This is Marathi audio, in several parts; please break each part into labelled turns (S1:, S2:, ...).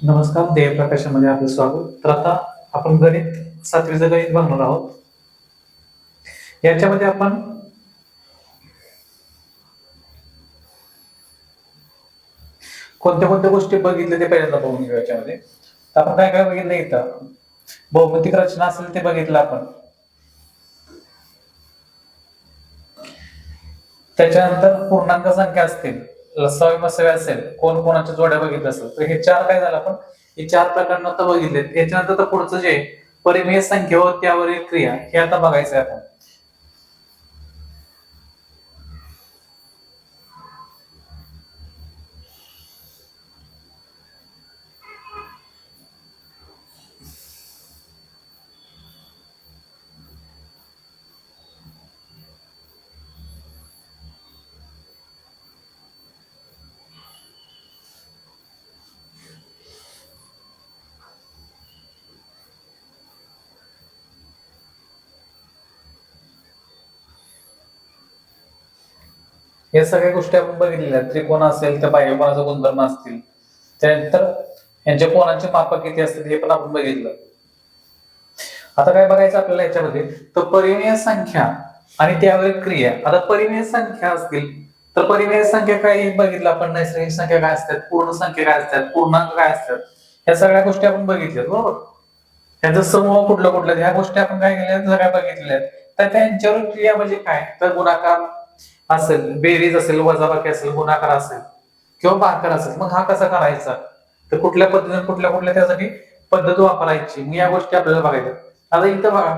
S1: नमस्कार, देवप्रकाशामध्ये आपलं स्वागत. तर आता आपण गणित 7वीचं गणित बघणार आहोत. याच्यामध्ये आपण कोणत्या कोणत्या गोष्टी बघितल्या ते पहिल्यांदा बघून घेऊ. याच्यामध्ये तर आपण काय काय बघितलं इथं, भौमितिक रचना असेल ते बघितलं आपण. त्याच्यानंतर पूर्णांक संख्या असतील, लसावी मसावी असेल, कोण कोणाच्या जोड्या बघितल्या असेल, तर हे चार काय झालं आपण, हे चार प्रकार आता बघितले. याच्यानंतर तर पुढचं जे परिमेय संख्या व त्यावरील क्रिया हे आता बघायचं आहे आपण. या सगळ्या गोष्टी आपण बघितलेल्या आहेत. त्रिकोण असेल तर बाह्यकोनाचा गुणधर्म असतील, त्यानंतर यांच्या कोणाचे माप किती असतात हे पण आपण बघितलं. आता काय बघायचं आपल्याला याच्यामध्ये, तर परिमेय संख्या आणि त्यावरील क्रिया. आता परिमेय संख्या असतील तर परिमेय संख्या काय बघितलं आपण, नैसर्गिक संख्या काय असतात, पूर्ण संख्या काय असतात, पूर्णांक काय असतात, या सगळ्या गोष्टी आपण बघितल्या बरोबर. त्यांचा समूह कुठलं कुठलं ह्या गोष्टी आपण काय केल्या सगळ्या बघितल्या. तर त्यांच्यावर क्रिया म्हणजे काय, तर गुणाकार असेल, बेरीज असेल, वजाबाकी असेल, गुणाकार असेल किंवा भागाकार असेल, मग हा कसा करायचा, तर कुठल्या पद्धतीने कुठल्या कुठल्या त्यासाठी पद्धत वापरायची, मग या गोष्टी आपल्याला बघायच्या. आता इथं बघा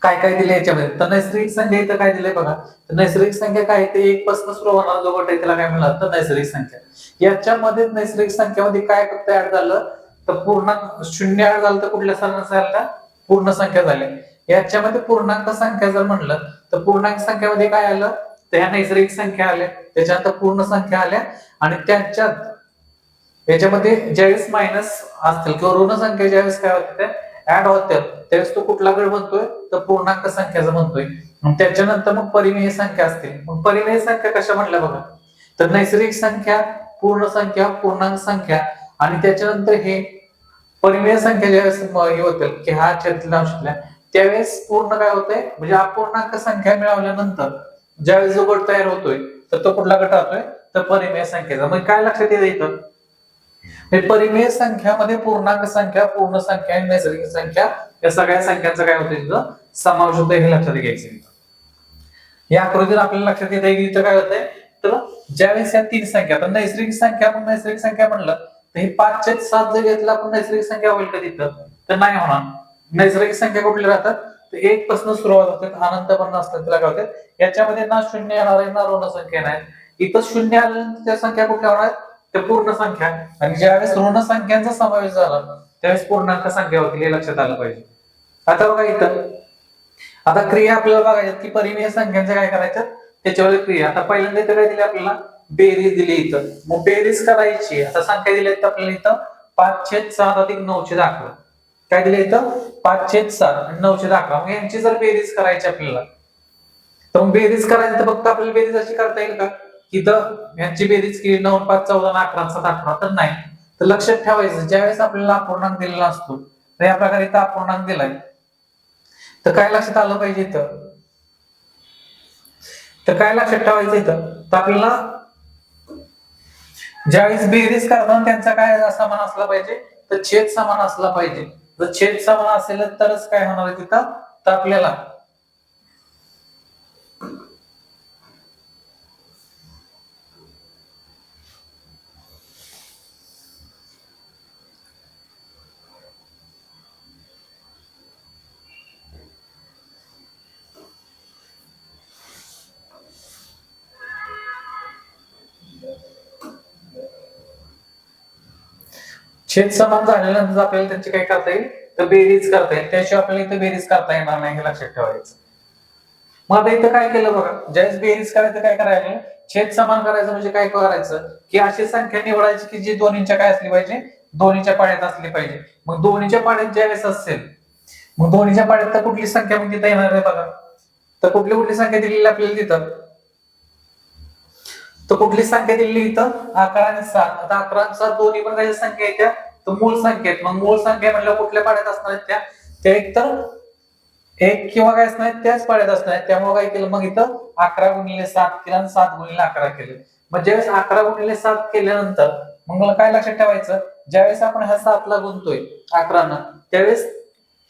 S1: काय काय दिले याच्यामध्ये, तर नैसर्गिक संख्या इथं काय दिले बघा. तर नैसर्गिक संख्या काय, ते एक पासून सुरू होणार जो गट आहे त्याला काय म्हणलं तर नैसर्गिक संख्या. याच्यामध्ये नैसर्गिक संख्यामध्ये काय फक्त ऍड झालं, तर पूर्णांक शून्य ऍड झालं, तर कुठल्या संख्या पूर्ण संख्या झाल्या. याच्यामध्ये पूर्णांक संख्या जर म्हणलं तर पूर्णांक संख्यामध्ये काय आलं, तर ह्या नैसर्गिक संख्या आल्या, त्याच्यानंतर पूर्ण संख्या आल्या, आणि त्याच्यात याच्यामध्ये ज्यावेळेस मायनस असतील किंवा ऋण संख्या ज्यावेळेस काय होते ऍड होत्या, त्यावेळेस तो कुठला गट बनतोय, तर पूर्णांक संख्याचा बनतोय. त्याच्यानंतर मग परिमेय संख्या असतील, मग परिमेय संख्या कशा म्हटल्या बघा, तर नैसर्गिक संख्या, पूर्ण संख्या, पूर्णांक संख्या, आणि त्याच्यानंतर हे परिमेय संख्या ज्यावेळेस हे होतील की हा छेदनशील, त्यावेळेस पूर्ण काय होतंय, म्हणजे अपूर्णांक संख्या मिळवल्यानंतर ज्यावेळेस जो गट तयार होतोय तर तो कुठला गट राहतोय, तर परिमेय संख्येचा. मग काय लक्षात येतं, परिमेय संख्यामध्ये पूर्णांक संख्या, पूर्ण संख्या आणि नैसर्गिक संख्या या सगळ्या संख्यांचा काय होतं तिथं समावेश होतो, हे लक्षात घ्यायचं. या आकृतीत आपल्याला लक्षात येत आहे इथं काय होतंय, तर ज्यावेळेस या तीन संख्या, तर नैसर्गिक संख्या, आपण नैसर्गिक संख्या म्हणलं तर हे 5/7 जर घेतलं आपण, नैसर्गिक संख्या होईल का तिथं, तर नाही होणार. नैसर्गिक संख्या कुठल्या राहतात, तर एक पासून सुरुवात होते, अनंत पण असतात त्याला काय होतात, याच्यामध्ये ना शून्य येणार आहे ना ऋण संख्या नाही. इथं शून्य आल्यानंतर त्या संख्या कुठल्या होणार, तर पूर्ण संख्या, आणि ज्यावेळेस ऋण संख्यांचा समावेश झाला त्यावेळेस पूर्णांक संख्या होतील, हे लक्षात आलं पाहिजे. आता बघा इथं, आता क्रिया आपल्याला बघायच्यात की परिमेय संख्यांचं काय करायचं, त्याच्यावर क्रिया. आता पहिल्यांदा इथं काय दिली आपल्याला, बेरीज दिली इथं, मग बेरीज करायची. आता संख्या दिल्या आपल्याला इथं 5/7 अधिक 9/11. काय दिले इथं, 5/7 आणि 9/11. मग यांची जर बेरीज करायची आपल्याला, तर मग बेरीज करायची तर फक्त आपल्याला बेरीज अशी करता येईल का, इथं यांची बेरीज केली 9 5 14 11 7 18, तर नाही. तर लक्षात ठेवायचं, ज्यावेळेस आपल्याला अपूर्णांक दिलेला असतो, तर या प्रकारे इथं अपूर्णांक दिलाय, तर काय लक्षात आलं पाहिजे इथं, तर काय लक्षात ठेवायचं इथं, तर आपल्याला ज्यावेळेस बेरीज करताना त्यांचा काय समान असला पाहिजे, तर छेद समान असला पाहिजे. जर छेद समान असेल तरच काय होणार आहे तिथं, तर आपल्याला छेद समान झाल्यानंतर आपल्याला त्यांची काय करता येईल, तर बेरीज करता येईल. त्याशिवाय आपल्याला इथं बेरीज करता येणार नाही, हे लक्षात ठेवायचं. मग आता इथं काय केलं बघा, ज्यावेळेस बेरीज करायचं काय करायचं, छेद समान करायचं म्हणजे काय करायचं, की अशी संख्या निवडायची की जी दोन्हीच्या काय असली पाहिजे, दोन्हीच्या पाड्यात असली पाहिजे. मग दोन्हीच्या पाड्यात ज्यावेळेस असेल, मग दोन्हीच्या पाड्यात तर कुठली संख्या मग तिथं येणार आहे बघा, तर कुठली कुठली संख्या दिलेली आपल्याला तिथं, तर कुठली संख्या दिलेली इथं 11 आणि 7. आता 11 आणि 7 दोन्ही पण काही संख्या आहेत त्या, तर मूळ संख्या आहेत. मग मूळ संख्या म्हणल्या कुठल्या पाड्यात असणार आहेत त्या एक तर एक किंवा काय असणार त्याच पाड्यात असणार. त्यामुळे काय केलं मग इथं 11 गुणिले 7 केलं आणि 7 गुणिले 11 केलं. मग ज्यावेळेस 11 गुणिले 7 केल्यानंतर मग मला काय लक्षात ठेवायचं, ज्यावेळेस आपण ह्या 7 ला गुणतोय 11 न, त्यावेळेस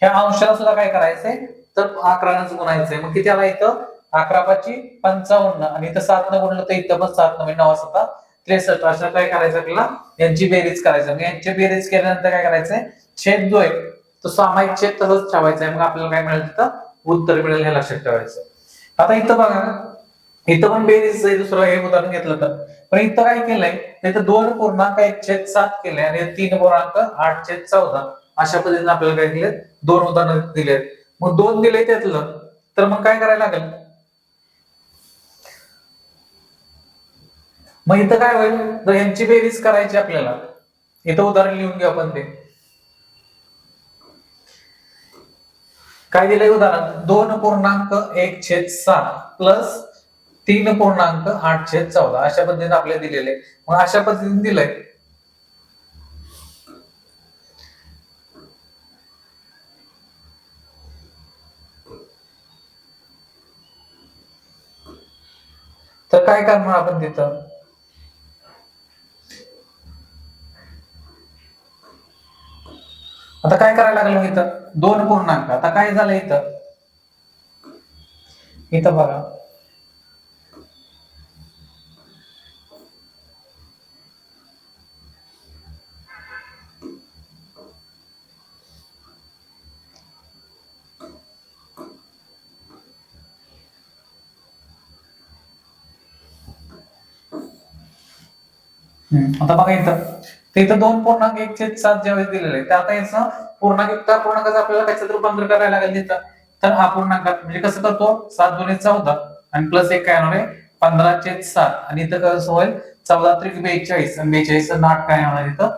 S1: ह्या अंशाला सुद्धा काय करायचंय तर 11 नच गुणायचंय. मग किती आला इथं 11 पाची 55 आणि इथं 7 न गुणलं तर इथं पण 7 9 9 7 63. असं काय करायचं आपल्याला यांची बेरीज करायचं. मग यांची बेरीज केल्यानंतर काय करायचंय छेद जो आहे तो सामायिक छेद तसंच ठेवायचा आहे. मग आपल्याला काय मिळेल तिथं उत्तर मिळेल हे लक्षात ठेवायचं. आता इथं बघा इथं पण बेरीज दुसरं हे उदाहरण घेतलं तर, पण इथं काय केलंय इथं 2.1/7 केलंय आणि 3.8/14 अशा पद्धतीने आपल्याला काय दिले दोन उदाहरण दिलेत. मग 2 दिले त्यातलं तर मग काय करायला लागेल, मग इथं काय होईल तर यांची बेरीज करायची आपल्याला. इथं उदाहरण लिहून घेऊ आपण ते काय दिलंय उदाहरण 2.1/7 प्लस 3.8/14 अशा पद्धतीने आपल्याला दिलेले. मग अशा पद्धतीने दिलंय तर काय करणार आपण तिथं, आता काय करायला लागलं इथं 2 आता काय झालं इथं इथं बघा आता बघा इथं ते इथं 2.1/7 ज्यावेळेस दिलेलं आहे, तर आता याचं पूर्णांकाचं आपल्याला त्याच्यात रूपांतर करायला लागेल तिथं. तर हा पूर्णांक म्हणजे कसं करतो 7 2 14 आणि प्लस 1 काय होणार आहे 15/7 आणि इथं कसं होईल 14 त्रिक 42 आणि 42 8 काय होणार इथं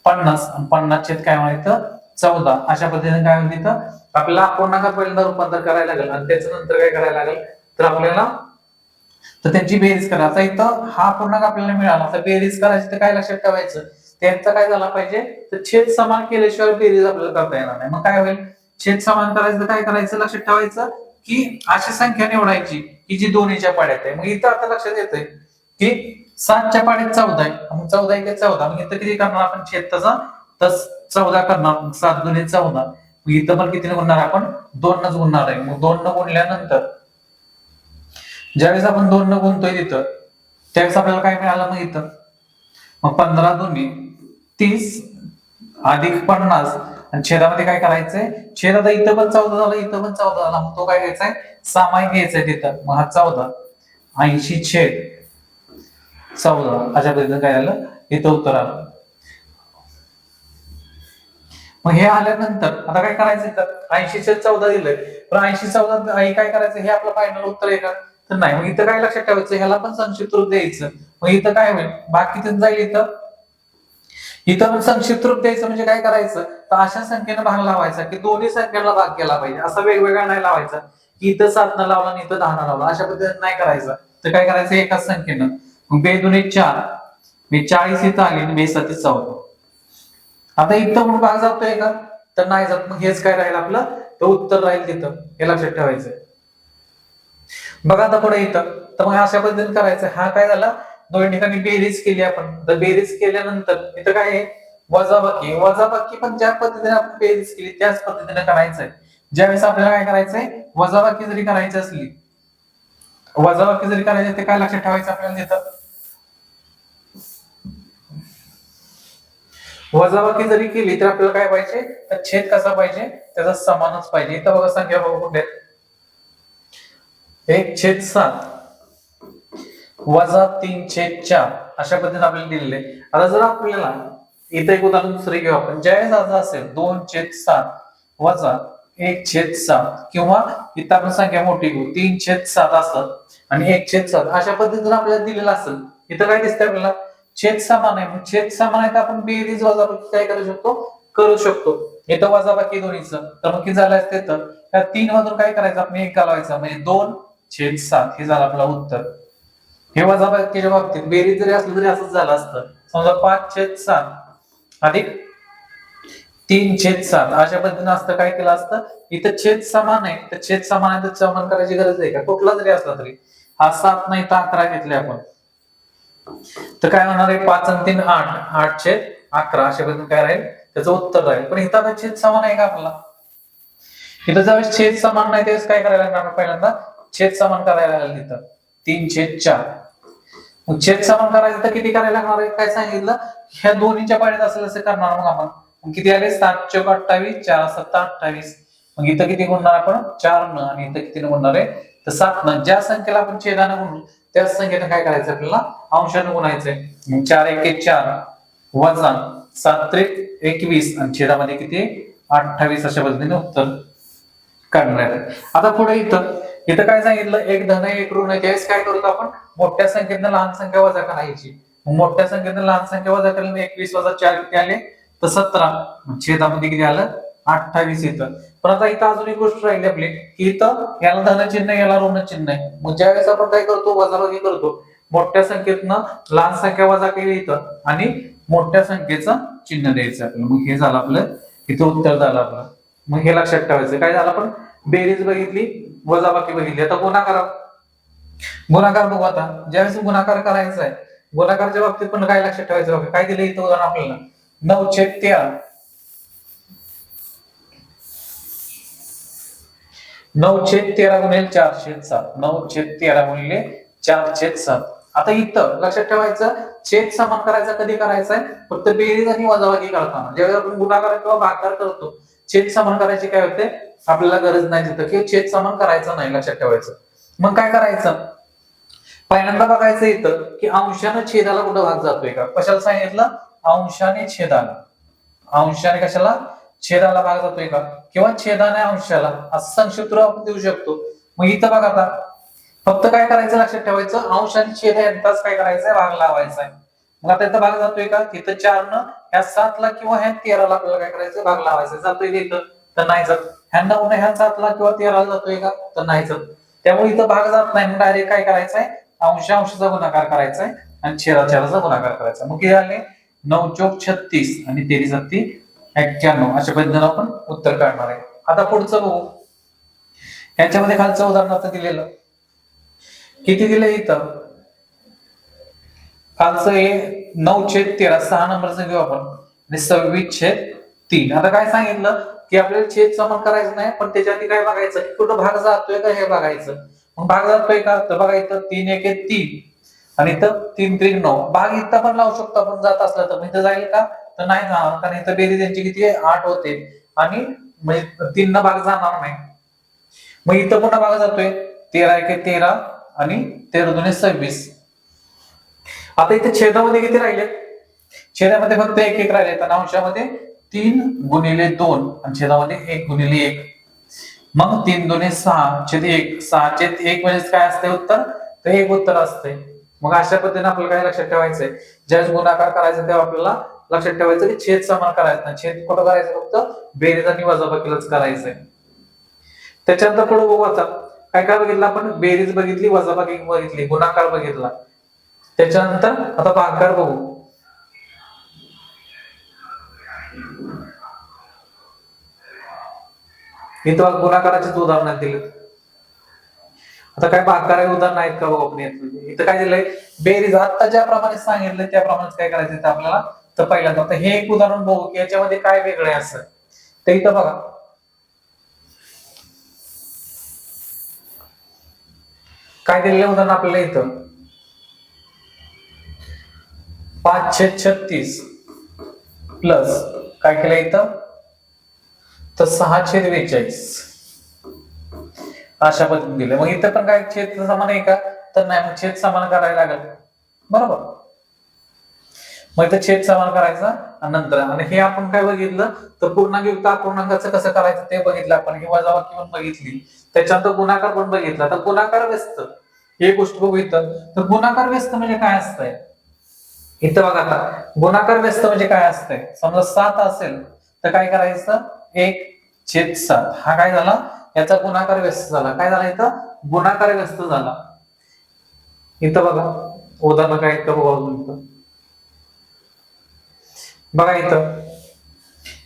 S1: 50 आणि 50 काय होणार इथं 14. अशा पद्धतीने काय होईल इथं आपल्याला पूर्णांकात पहिल्यांदा रूपांतर करायला लागेल आणि त्याच्यानंतर काय करायला लागेल तर आपल्याला तर त्यांची बेरीज करा. आता इथं हा पूर्णांक आपल्याला मिळाला, तर बेरीज करायची तर काय लक्षात ठेवायचं त्यांचा काय झाला पाहिजे तर छेद समान केल्याशिवाय बेरीज आपल्याला करता येणार नाही. मग काय होईल छेद समान करायचं तर काय करायचं लक्षात ठेवायचं की अशी संख्या निवडायची की जी दोन्हीच्या पाड्यात आहे. मग इथं आता लक्षात येतंय की 7च्या पाड्यात 14 आहे, मग 14 1 14 मग इथं किती करणार आपण छेद तसा तस 14 करणार 7 2 14. मग इथं पण किती गुणणार आपण 2 नच गुणणार आहे. मग 2 न गुणल्यानंतर ज्यावेळेस आपण 2 न गुणतोय तिथं त्यावेळेस आपल्याला काय मिळालं मग इथं मग 15 2 30 अधिक 50 आणि छेदामध्ये काय करायचंय छेद आता इथं पण 14 झाला इथं पण 14 झाला. मग तो काय घ्यायचाय सामाईक घ्यायचाय तिथं. मग हा 14 80/14 अशा पद्धतीने काय झालं इथं उत्तर आलं. मग हे आल्यानंतर आता काय करायचं इथं 80/14 दिलंय, पण 80/14 काय करायचं हे आपलं फायनल उत्तर आहे का तर नाही. मग इथं काय लक्षात ठेवायचं ह्याला पण संक्षिप्त रूप द्यायचं. मग इथं काय होईल बाकीचं जाईल इथं इथं पण संक्षिप्त रूप द्यायचं म्हणजे काय करायचं तर अशा संख्येनं भाग लावायचा की दोन्ही संख्येला भाग केला पाहिजे. असं वेगवेगळा नाही लावायचा की इथं 7 न लावला आणि इथं 10 न लावला अशा पद्धतीने नाही करायचं. तर काय करायचं एकाच संख्येनं मग 2 2 4 मी 40 इथं आली आणि 2 7 14. आता इथं म्हणून भाग जातोय का तर नाही जात. मग हेच काय राहील आपलं तर उत्तर राहील तिथं हे लक्षात ठेवायचं. बघा आता पुढे इथं तर मग अशा पद्धतीने करायचं. हा काय झाला दोन ठिकाणी बेरीज केली आपण, तर बेरीज केल्यानंतर इथं काय आहे वजाबाकी पण ज्या पद्धतीने आपण बेरीज केली त्याच पद्धतीने करायचंय. ज्यावेळेस आपल्याला काय करायचंय वजाबाकी जरी करायची असली ते काय लक्षात ठेवायचं आपल्याला तिथं वजाबाकी जरी केली तर आपल्याला काय पाहिजे तर छेद कसा पाहिजे त्याचा समानच पाहिजे. इथं बघा संख्या बघा कुठे 1/7 वजा 3/4 अशा पद्धतीने आपल्याला दिलेले. आता जर आपल्याला इथं एक उदाहरण दुसरे घेऊ आपण. ज्यावेळेस असं असेल 2/7 वजा 1/7 किंवा इथं आपण संख्या मोठी घेऊ 3/7 असतात आणि 1/7 अशा पद्धतीने आपल्याला दिलेलं असेल. इथं काय दिसतंय आपल्याला छेद समान आहे. मग छेद समान आहे तर आपण बेरीज वजाबाकी काय करू शकतो. इथं वजाबाकी दोन्हीचं तर मग किती झालं असते तर त्या 3 मधून काय करायचं आपण 1 घालवायचा म्हणजे 2/7 हे झालं आपलं उत्तर. हे वजाबाकीच्या बाबतीत बेरीज जरी असलं तरी असंच झालं असतं. समजा 5/7 अधिक 3/7 अशा पद्धतीने असतं. काय केलं असतं, इथं छेद समान आहे तर छेद समान आहे तर समान करायची गरज आहे का? कुठला जरी असला तरी हा 7 नाही तर 11 घेतले आपण तर काय होणार आहे, 5 आणि 3 8, 8/11 अशा पद्धतीने काय राहील त्याचं उत्तर राहील. पण इथं आता छेद समान आहे का आपला? इथं ज्यावेळेस छेद समान नाही त्यावेळेस काय करायला लागणार, पहिल्यांदा छेद समान करायला लागेल. इथं 3/4 मग छेद समान करायचं तर किती करायला लागणार आहे, काय सांगितलं, ह्या दोन्हीच्या पाड्यात असेल असं करणार. मग आपण मग किती आले, 7×28 4 7 28. मग इथं किती गुणणार आपण, 4 न, आणि इथं किती गुणणार आहे तर 7 न. ज्या संख्येला आपण छेदानं गुणू त्याच संख्येनं काय करायचं आपल्याला, अंशानं गुणायचंय. मग 4 1 4 वजा 7 3 21 आणि छेदामध्ये किती 28 अशा पद्धतीने उत्तर काढणार आहे. आता पुढे इथं इथं काय सांगितलं, एक धन एक ऋण आहे. त्यावेळेस काय करतो आपण, मोठ्या संख्येतनं लहान संख्या वजा करायची. मोठ्या संख्येतनं लहान संख्या वजा केल्याने 21 वजा 4 किती आले तर 17. छेदामध्ये किती आलं 28 इथं. पण आता इथं अजून एक गोष्ट राहिली आपली की इथं याला धन चिन्ह याला ऋण चिन्ह आहे. मग ज्यावेळेस आपण काय करतो, वजाबाकी करतो, मोठ्या संख्येतनं लहान संख्या वजा केली इथं आणि मोठ्या संख्येचं चिन्ह द्यायचं आपल्याला. मग हे झालं आपलं इथं उत्तर झालं आपलं. मग हे लक्षात ठेवायचं. काय झालं, आपण बेरीज बघितली, वजाबाकी बघितली, आता गुणाकार गुणाकार बघू. आता ज्यावेळेस गुणाकार करायचा आहे, गुणाकारच्या बाबतीत पण काय लक्षात ठेवायचं बघा. काय दिलं इथं उदाहरण आपल्याला, 9/13 9/13 गुणिले 4/7 9/13 गुणिले 4/7. आता इथं लक्षात ठेवायचं, छेद समान करायचा कधी करायचा आहे, फक्त बेरीज आणि वजाबाकी करताना. ज्यावेळेस आपण गुणाकार किंवा भागाकार करतो, छेद समान करायची काय होते आपल्याला गरज नाही तिथं, की छेद समान करायचं नाही, लक्षात ठेवायचं. मग काय करायचं, पहिल्यांदा बघायचं इथं की अंशाने छेदाला कुठं भाग जातोय का. कशाला सांगितलं, अंशाने छेदाला. अंशाने कशाला, छेदाला भाग जातोय का, किंवा छेदाने अंशाला, असं संक्षिप्त रूप आपण देऊ शकतो. मग इथं बघा, आता फक्त काय करायचं लक्षात ठेवायचं, अंश आणि छेद यांचाच काय करायचंय, भाग लावायचा आहे. मग आता इथं भाग जातोय का, तिथं 4 न ह्या 7 ला किंवा ह्या 13 ला आपल्याला काय करायचं, भाग लावायचा. जातोय इथं तर नाही जात. ह्या 9 न ह्या 7 ला किंवा 13 ला जातोय का तर नाही जात. त्यामुळे इथं भाग जात नाही. डायरेक्ट काय करायचंय, अंश अंशाचा गुणाकार करायचा आहे आणि छेदाचा गुणाकार करायचा. मग किती झाले, 9×36 आणि 13×91 अशा पद्धतीने आपण उत्तर काढणार आहे. आता पुढचं बघू. याच्यामध्ये खालचं उदाहरण आता दिलेलं किती दिलं इथं, खालचं हे 9/13 6 नंबरचं घेऊ आपण आणि 26/3. आता काय सांगितलं की आपल्याला छेद समान करायचं नाही, पण त्याच्या आधी काय बघायचं की कुठं भाग जातोय का हे बघायचं. मग भाग जातोय का तर बघा, इथं 3 1 3 आणि इथं 3 3 9. भाग इथं पण लावू शकतो आपण जात असलं तर. इथं जाईल का तर नाही जाणार, कारण इथं बेरीज यांची किती आहे 8 होते आणि म्हणजे 3 न भाग जाणार नाही. मग इथं पुन्हा भाग जातोय 13 1 13 आणि 13 2 26. आता इथे छेदामध्ये किती राहिले, छेदामध्ये फक्त 1 1 राहिले. तर अंशामध्ये 3×2 आणि छेदामध्ये 1×1. मग 3 2 6/1 6/1 म्हणजे काय असते उत्तर, तर 1 उत्तर असते. मग अशा पद्धतीने आपल्याला काय लक्षात ठेवायचंय, ज्यावेळेस गुणाकार करायचा तेव्हा आपल्याला लक्षात ठेवायचं की छेद समान करायचं नाही. छेद कुठं करायचं, फक्त बेरीज आणि वजाबाकीलाच करायचंय. त्याच्यानंतर पुढे बघू. आता काय काय बघितलं आपण, बेरीज बघितली, वजाबाकी बघितली, गुणाकार बघितला. त्याच्यानंतर आता भागाकार बघू. इथं गुणाकाराचे उदाहरण दिले. आता काय भागाकाराचे उदाहरण आहेत का बघू आपण. इथं काय दिलंय, बेरीज आता ज्याप्रमाणे सांगितलं त्याप्रमाणे काय करायचं इथं आपल्याला. तर पहिल्यांदा आता हे एक उदाहरण बघू की याच्यामध्ये काय वेगळं आहे असं. तर इथं बघा, काय दिलेलं उदाहरण आपल्याला इथं, 5/36 प्लस काय केलं इथं तर 6/42 अशा पद्धतीने दिलं. मग इथं पण काय छेद समान आहे का तर नाही. मग छेद समान करायला लागेल, बरोबर. मग इथं छेद समान करायचा आणि नंतर, आणि हे आपण काय बघितलं तर पूर्णांक अपूर्णांकाचं कसं करायचं ते बघितलं आपण. ही वजाबाकी पण बघितली, त्याच्यानंतर गुणाकार पण बघितला. तर गुणाकार व्यस्त हे गोष्ट बघू इथं. तर गुणाकार व्यस्त म्हणजे काय असतंय इथं बघा. आता गुणाकार व्यस्त म्हणजे काय असतंय, समजा 7 असेल तर काय करायचं, 1/7 हा काय झाला, याचा गुणाकार व्यस्त झाला. काय झाला इथं, गुणाकार व्यस्त झाला. इथं बघा उदाहरण काय इथं बघा अजून इथं. बघा इथं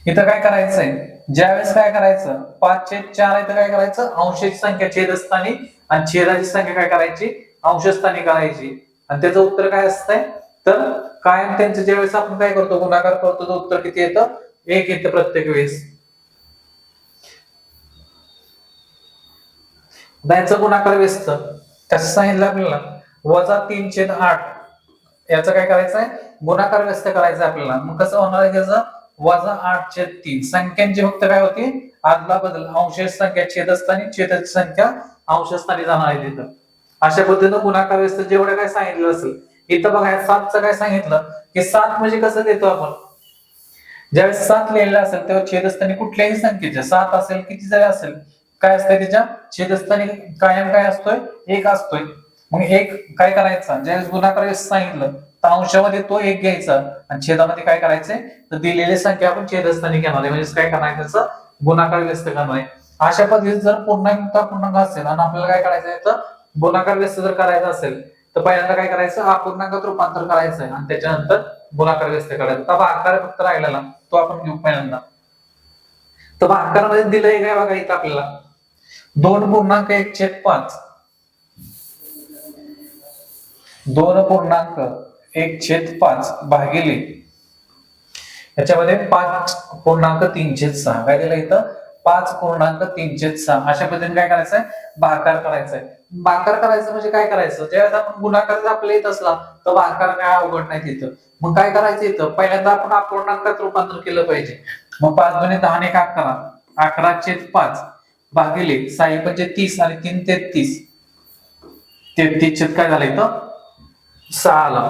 S1: इथं काय करायचंय, ज्यावेळेस काय करायचं 5/4 इथं काय करायचं, अंशाची संख्या छेदस्थानी आणि छेदाची संख्या काय करायची, अंशस्थानी करायची. आणि त्याचं उत्तर काय असतंय, तर कायम त्यांचं ज्यावेळेस आपण काय करतो गुणाकार करतो, तर उत्तर किती येतं, 1 येतं प्रत्येक वेळेस. द्यायचं गुणाकार व्यस्त कसं सांगितलं आपल्याला, -3/8 याचं काय करायचंय, गुणाकार व्यस्त करायचं आपल्याला. मग कसं होणार आहे त्याचं, -8/3 संख्यांची फक्त काय होती आदला बदल, अंशाची संख्या छेदस्थानी, छेदाची संख्या अंशस्थानी जाणार आहे तिथं. अशा पद्धतीनं गुणाकार व्यस्त जेवढं काय सांगितलं असेल. इथं बघा 7चं काय सांगितलं, की 7 म्हणजे कसं देतो आपण, ज्यावेळेस 7 लिहिलेलं असेल तेव्हा छेदस्थानी कुठल्याही संख्येच्या 7 असेल किती जरी असेल, काय असतंय त्याच्या छेदस्थानी कायम काय असतोय, 1 असतोय. मग 1 काय करायचा, ज्यावेळेस गुणाकार व्यस्त सांगितलं तर अंशामध्ये तो 1 घ्यायचा आणि छेदामध्ये काय करायचंय, तर दिलेली संख्या आपण छेदस्थानी घेणार आहे, म्हणजे काय करणार आहे त्याचं गुणाकार व्यस्त करणार आहे. अशा पद्धतीने जर पूर्णांक पूर्णांक असेल आणि आपल्याला काय करायचं आहे, तर गुणाकार व्यस्त जर करायचा असेल तर पहिल्यांदा काय करायचं, अपूर्णांकात रूपांतर करायचं आहे आणि त्याच्यानंतर गुणाकार व्यस्त करायचा. तर भागाकार फक्त राहिलेला तो आपण घेऊ पहिल्यांदा. तर भागाकारामध्ये दिलंय काय बघा इथं आपल्याला, 2.1/5 2.1/5 भागिले याच्यामध्ये 5.36 काय दिलं इथं, 5.36 अशा पद्धतीने काय करायचंय, भागाकार करायचंय. भागाकार करायचं म्हणजे काय करायचं, ज्यावेळेस आपण गुणाकार आपल्याला येत असला तर भागाकार काय अवघड नाही तिथं. मग काय करायचं इथं, पहिल्यांदा आपण अपूर्णांकात रूपांतर केलं पाहिजे. मग 5 दुणे 10 आणि 11 11/5 भागिले 6×5 आणि 3 33 काय झालं इथं 6 आला.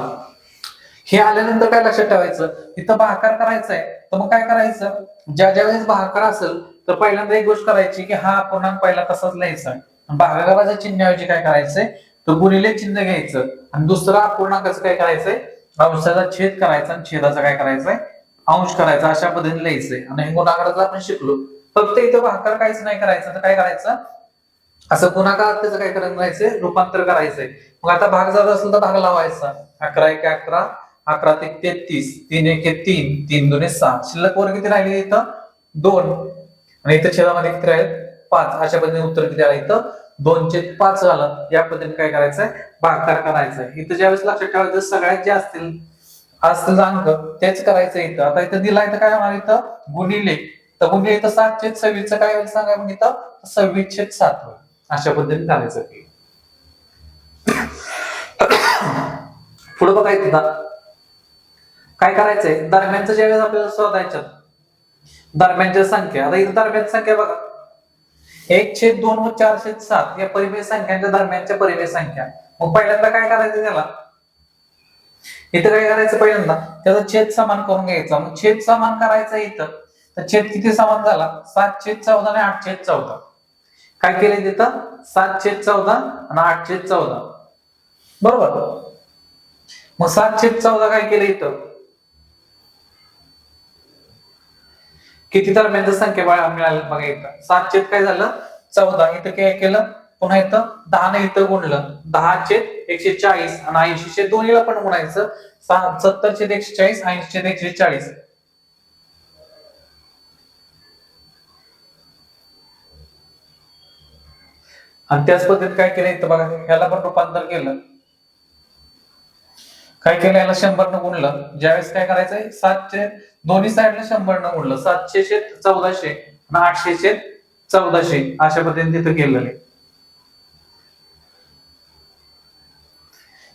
S1: हे आल्यानंतर काय लक्षात ठेवायचं, इथं भागाकार करायचा आहे, तर मग काय करायचं, ज्या वेळेस भागाकार असेल तर पहिल्यांदा एक गोष्ट करायची की हा अपूर्णांक पहिला तसाच लिहायचा. भागाकाराच्या चिन्हाऐवजी काय करायचंय, तर गुणिले चिन्ह घ्यायचं आणि दुसरा अपूर्णांकाचं काय करायचंय, अंशाचा छेद करायचा आणि छेदाचा काय करायचंय, अंश करायचा. अशा पद्धतीने लिहायचंय. आणि हे गुणाकाराचं आपण शिकलो. फक्त इथं भागाकार काहीच नाही करायचं, तर काय करायचं, असं गुणाकार त्याचं काय करायचंय, रूपांतर करायचंय. मग आता भाग जात असेल तर भाग लावायचा, 11×1 = 11, 11×3 = 33, 3×1 = 3, 3×2 = 6. शिल्लक वर किती राहिले इथं 2 आणि इथं छेदामध्ये किती राहिले 5. अशा पद्धतीने उत्तर किती आलं इथं 2/5 झालं. या पद्धतीने काय करायचंय, भागाकार करायचंय. इथं ज्यावेळेस लक्षात ठेवायचं सगळ्यात जे असतील अंक तेच करायचं इथं. आता इथं दिलाय तर काय होणार इथं गुणिले, तर गुणिले इथं 7/26 काय होईल सांगा, मग इथं 26/7 होईल. अशा पद्धतीने करायचं. पुढे बघा इथं काय करायचंय, दरम्यानचं ज्यावेळेस आपल्याला शोधायचं दरम्यानच्या संख्या. आता इथं दरम्यान संख्या बघा 1/2 व 4/7 या परिमेय संख्यांच्या दरम्यानच्या परिमेय संख्या. मग पहिल्यांदा काय करायचं, त्याला इथं काय करायचं, पहिल्यांदा त्याचा छेद समान करून घ्यायचा. मग छेद समान करायचा इथं, तर छेद किती समान झाला, 7/14 आणि 8/14. काय केलंय तिथं 7/14 आणि 8/14 बरोबर. मग 7/14 काय केलं इथं, किती दरम्यानची संख्या मिळाली बघा इथं 7 काय झालं 14. इथं काय केलं, पुन्हा इथं 10 ने इथं गुणलं, 10/140 आणि 80 दोन्हीला पण गुणायचं. 70/140 80/140. आणि त्याच पद्धतीत काय केलं इथं बघा, ह्याला पण रूपांतर केलं. काय केलं, याला 100 न गुणलं. ज्यावेळेस काय करायचंय, 7 दोन्ही साईडला 100 न गुणलं, 700/1400 आणि 800/1400 अशा पद्धतीने तिथं केलेलं आहे.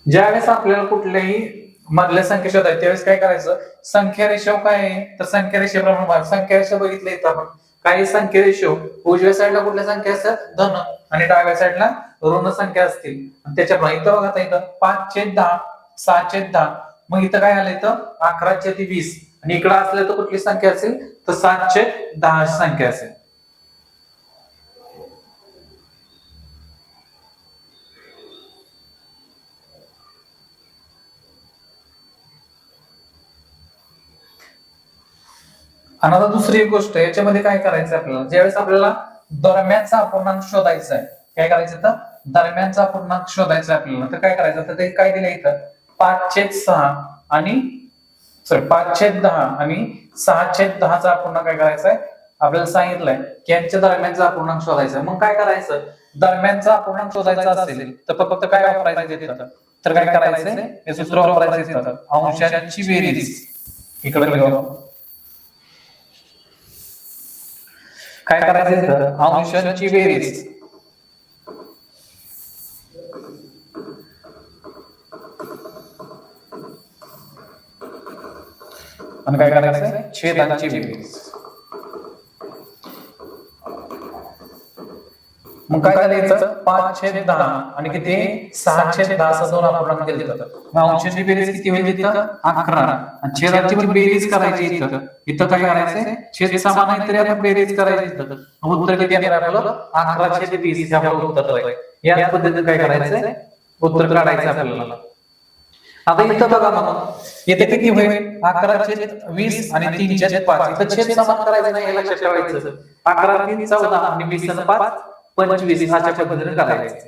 S1: ज्यावेळेस आपल्याला कुठल्याही मधल्या संख्या शोधायची त्यावेळेस काय करायचं, संख्या रेषेव काय आहे, तर संख्या रेषेप्रमाणे संख्या रेषा बघितलं इथं आपण, काही संख्या रेषेव उजव्या साईडला कुठल्या संख्या असतात धन आणि डाव्या साईडला ऋण संख्या असतील. त्याच्याप्रमाणे इथं बघा, इथं 5/10 6/10. मग इथं काय आलं, इथं 11/20 आणि इकडं असलं तर कुठली संख्या असेल, तर 7/10 संख्या असेल. आणि आता दुसरी एक गोष्ट याच्यामध्ये काय करायचं आपल्याला, ज्यावेळेस आपल्याला दरम्यानचा अपूर्णांक शोधायचा आहे, काय करायचं तर दरम्यानचा अपूर्णांक शोधायचा आहे आपल्याला, तर काय करायचं, तर ते काय दिलं इथं 5/6 आणि 5/10 आणि 6/10चा अपूर्णांक काय करायचा आहे आपल्याला सांगितलंय की यांच्या दरम्यानचा अपूर्णांक शोधायचा आहे. मग काय करायचं, दरम्यानचा अपूर्णांक शोधायचा असेल तर फक्त काय वापरायचं तिथं, तर काय करायचंय हे सूत्र वापरायचं तिथं, अंशांची बेरीज. इकडे घेऊ, काय करायचं तिथं, अंशांची बेरीज. आणि काय करायचं, छेदांची बेरीज. मग काय झालं इथं 5/10 आणि किती 6/10 असं दोन अपूर्णांक दिले जातात. मग अंशाची बेरीज किती होईल इथं 11 आणि छेदांची पण बेरीज करायची इथं. इथं काय करायचंय, छेद समान आहे तरी आपण बेरीज करायची इथं. उत्तर किती येणार आपलं 11/20 हे आपलं उत्तर आहे. या पद्धतीने काय करायचंय, उत्तर काढायचं आपल्याला. आता इथं बघा मग इथे किती होईल 11/20 आणि 3/5. इथं छेद समान करायचं नाही हे लक्षात ठेवायचं. 11 3 14 आणि 20 आणि 5 25 अशा पद्धतीने करायचं.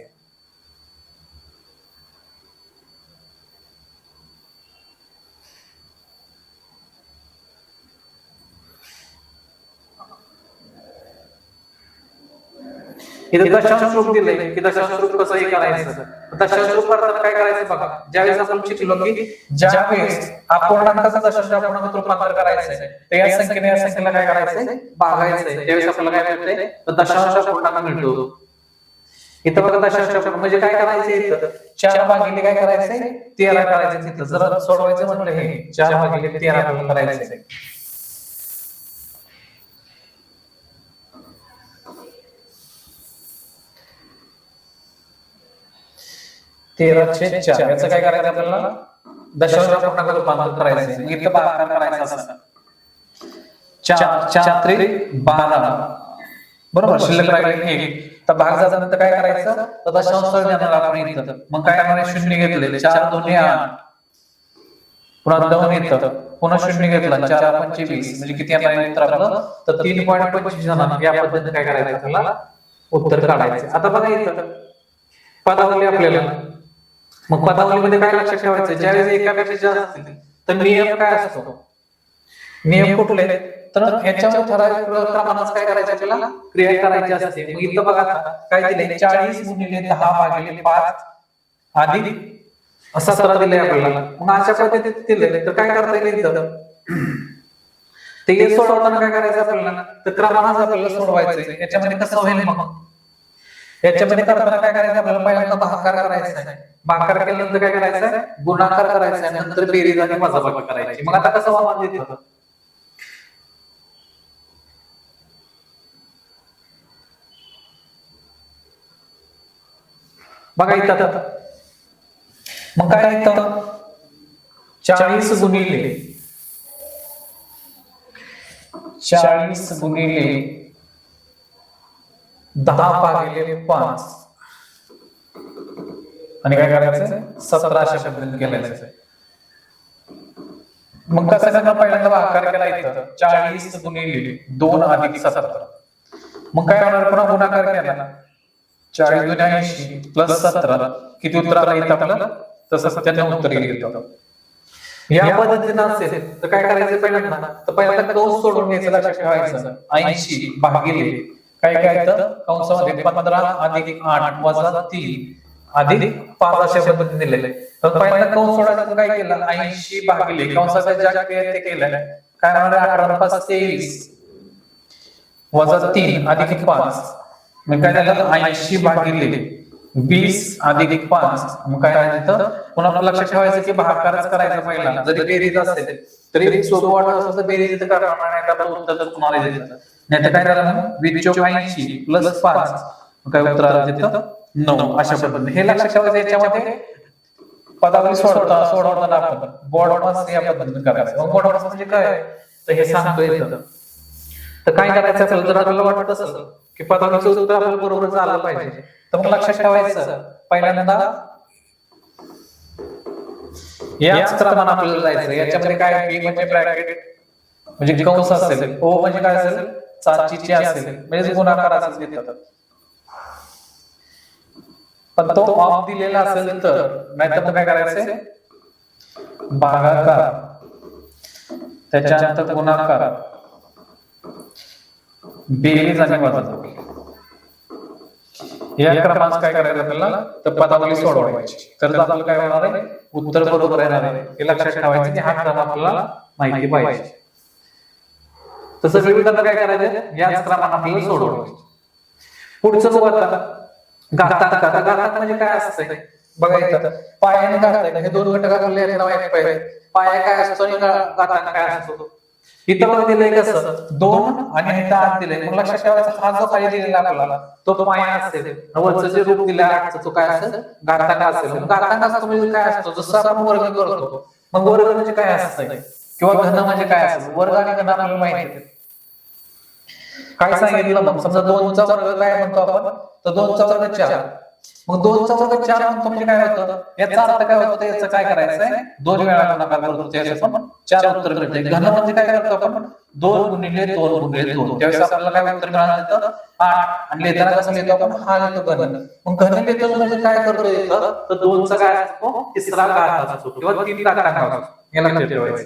S1: इथे दशांश रूप दिलंय की दशांश रूप कसंही करायचं. दशांश रूप करताना काय करायचं बघा, ज्यावेळेस आपण शिकलो की ज्यावेळेस अपूर्णांकाचा दशांश अपूर्णांकात रूपांतर करायचंय तर या संख्येने या संख्येला काय करायचंय, भागायचंय. त्यावेळेस आपल्याला काय मिळतंय, तर दशांश अपूर्णांक मिळतो. इथं बघा दशांश अपूर्णांक म्हणजे काय करायचंय, इथं 4 भागिले काय करायचंय 13 करायचं. तिथं जर सोडवायचं म्हटलं हे 4 भागिले 13 आपल्याला करायचंय. 13/4 याचं काय करायचं आपल्याला, दशांश अपूर्णांकात रूपांतर करायचं. इथं भागाकार करायचा असतं. 4×4=12 बरोबर, शिल्लक राहिले हे. तर भाग झाल्यानंतर काय करायचं, तर दशांश देणार आपण इथं. मग काय करायचं, शून्य घेतले 4 2 8 पुन्हा 2 येतं, पुन्हा शून्य घेतला 4 5 20 म्हणजे किती येणार उत्तर आपलं, तर 3.25 येणार. या पद्धतीने काय करायचं आपल्याला उत्तर काढायचं. आता बघा इथं पदावली आपल्याला, मग पदावलीमध्ये काय लक्षात ठेवायचं, ज्यावेळेस एकापेक्षा जास्त असतील तर नियम काय असतो, नियम कुठले, तर ह्याच्यावर ठराविक क्रमांकाचं काय करायचं आपल्याला क्रिया करायची असते. मग इथं बघा काय दिलंय 40 × 10/5 अधिक 17 दिलंय आपल्याला. मग अशा पद्धतीने दिलंय तर काय करता येईल इथं, ते सोडवताना काय करायचं आपल्याला, तर क्रमांक आपल्याला सोडवायचं. याच्यामध्ये कसं होईल, मग याच्यामध्ये करताना काय करायचं आपल्याला, पहिल्यांदा भागाकार करायचा आहे. भागाकार केल्यानंतर काय करायचं आहे, गुणाकार करायचा आहे, नंतर बेरीज आणि वजाबाकी करायची. मग आता कसं वापर देत बघा इथं. मग काय येतं 40 गुणिले 10/5 आणि काय करायचं 17 अशा पद्धतीने केलायचं. मग कसं करणार, पहिल्यांदा भागाकार केला इथं 40 गुणिले 2 अधिक 17. मग काय होणार, पुन्हा गुणाकार केला 40 × 80 प्लस 17 किती उत्तर आलं इथं आपल्याला, तर 97 उत्तर येतं. या पद्धतीने असेल तर काय करायचं, पहिल्यांदा कंस सोडून घ्यायचं. लक्षात ठेवायचं 80 भागिले काय काय येतं कंसामध्ये 15 अधिक 8 वजा 3 अधिक 5 अशा पद्धतीने दिलेलं आहे. तर पहिल्यांदा कंस सोडायचं काय केलं, 80 भागिले कंसाचा ज्या क्रिया ते केलेलं आहे काय होणार, 18 × 5 = 23 वजा 3 अधिक 5. मग काय झालं 80 भागिले 20 अधिक 5. मग काय आहे पुन्हा लक्षात ठेवायचं की भागाकारच करायचा पहिला. जरी बेरीज असेल तरी सोपं वाटत असेल तर बेरीज इथं करणार नाही, तर उत्तर तुम्हाला येतं. नाही तर काय झालं 20/80 प्लस 5 काय उत्तर आलं तिथं 9 अशा पद्धतीने. हे लक्षात ठेवायचं. याच्यामध्ये पदावली सोडवताना आपण बोर्ड पास या पद्धतीने करायचं. मग बोर्ड पास म्हणजे काय, तर हे सांगतो इथं. तर काय करायचं असेल, जर आपल्याला वाटत असेल की पदावलीचं उत्तर आपल्याला बरोबर झालं पाहिजे, तर मग लक्षात ठेवायचं पहिल्यांदा याच क्रमाने आपल्याला जायचं. याच्यामध्ये काय बी म्हणजे ब्रॅकेट म्हणजे कंस असेल, ओ म्हणजे काय असेल साचीची असेल म्हणजे गुणाकार असेल देतात. पण तो ऑफ दिलेला असेल तर, नाहीतर मग काय करायचंय, भागाकार त्याच्यानंतर गुणाकार बेरीज आणि वजाबाकी या क्रमांक काय करायचं आपल्याला, तर पदावली सोडवायची. तर आपल्याला काय होणार आहे, उत्तर बरोबर येणार आहे. हे लक्षात ठेवायचं की हा क्रम आपल्याला माहिती पाहिजे. तसं समीकरण काय करायचं, याच क्रमाने आपल्याला सोडवायचं. पुढचं बघू आता, घातांक. घातांक म्हणजे काय असतंय बघा इथं, पायाने घातांक हे दोन घटक आपल्याला माहिती पाहिजे. पाया काय असतो आणि घातांक काय असतो. इथं बघा दिलंय कसं, 2 आणि इथं 8 दिलंय. मग लक्षात ठेवायचं हा जो पाया दिलेला आपल्याला तो पाया असेल, वरचं जे रूप दिलंय 8चं तो काय असेल, घातांक असेल. घातांक असतो म्हणजे काय असतो, जसं आपण वर्ग करतो. मग वर्ग म्हणजे काय असतंय किंवा घन म्हणजे काय असतं, वर्ग आणि घन आपल्याला माहिती आहे. काय सांगितलं मग, समजा 2चा वर्ग काय म्हणतो आपण, तर 2चा वर्ग 4. मग 2चा वर्ग 4 म्हणतो म्हणजे काय होतं, याचा अर्थ काय होतं, याचं काय करायचंय, 2 वेळा गुणाकार करतो त्यावेळेस आपण 4 उत्तर मिळते. घन म्हणजे काय करतो आपण, 2 गुणिले 2 गुणिले 2. त्यावेळेस आपल्याला काय उत्तर मिळालं, 8. आणि लिहिताना कसं लिहितो आपण, हा लिहितो घन. मग घन लिहितो म्हणजे काय करतो इथं, तर 2चा काय असतो, तिसरा घात असतो किंवा 3 घातांक असतो. याला लक्षात ठेवायचं.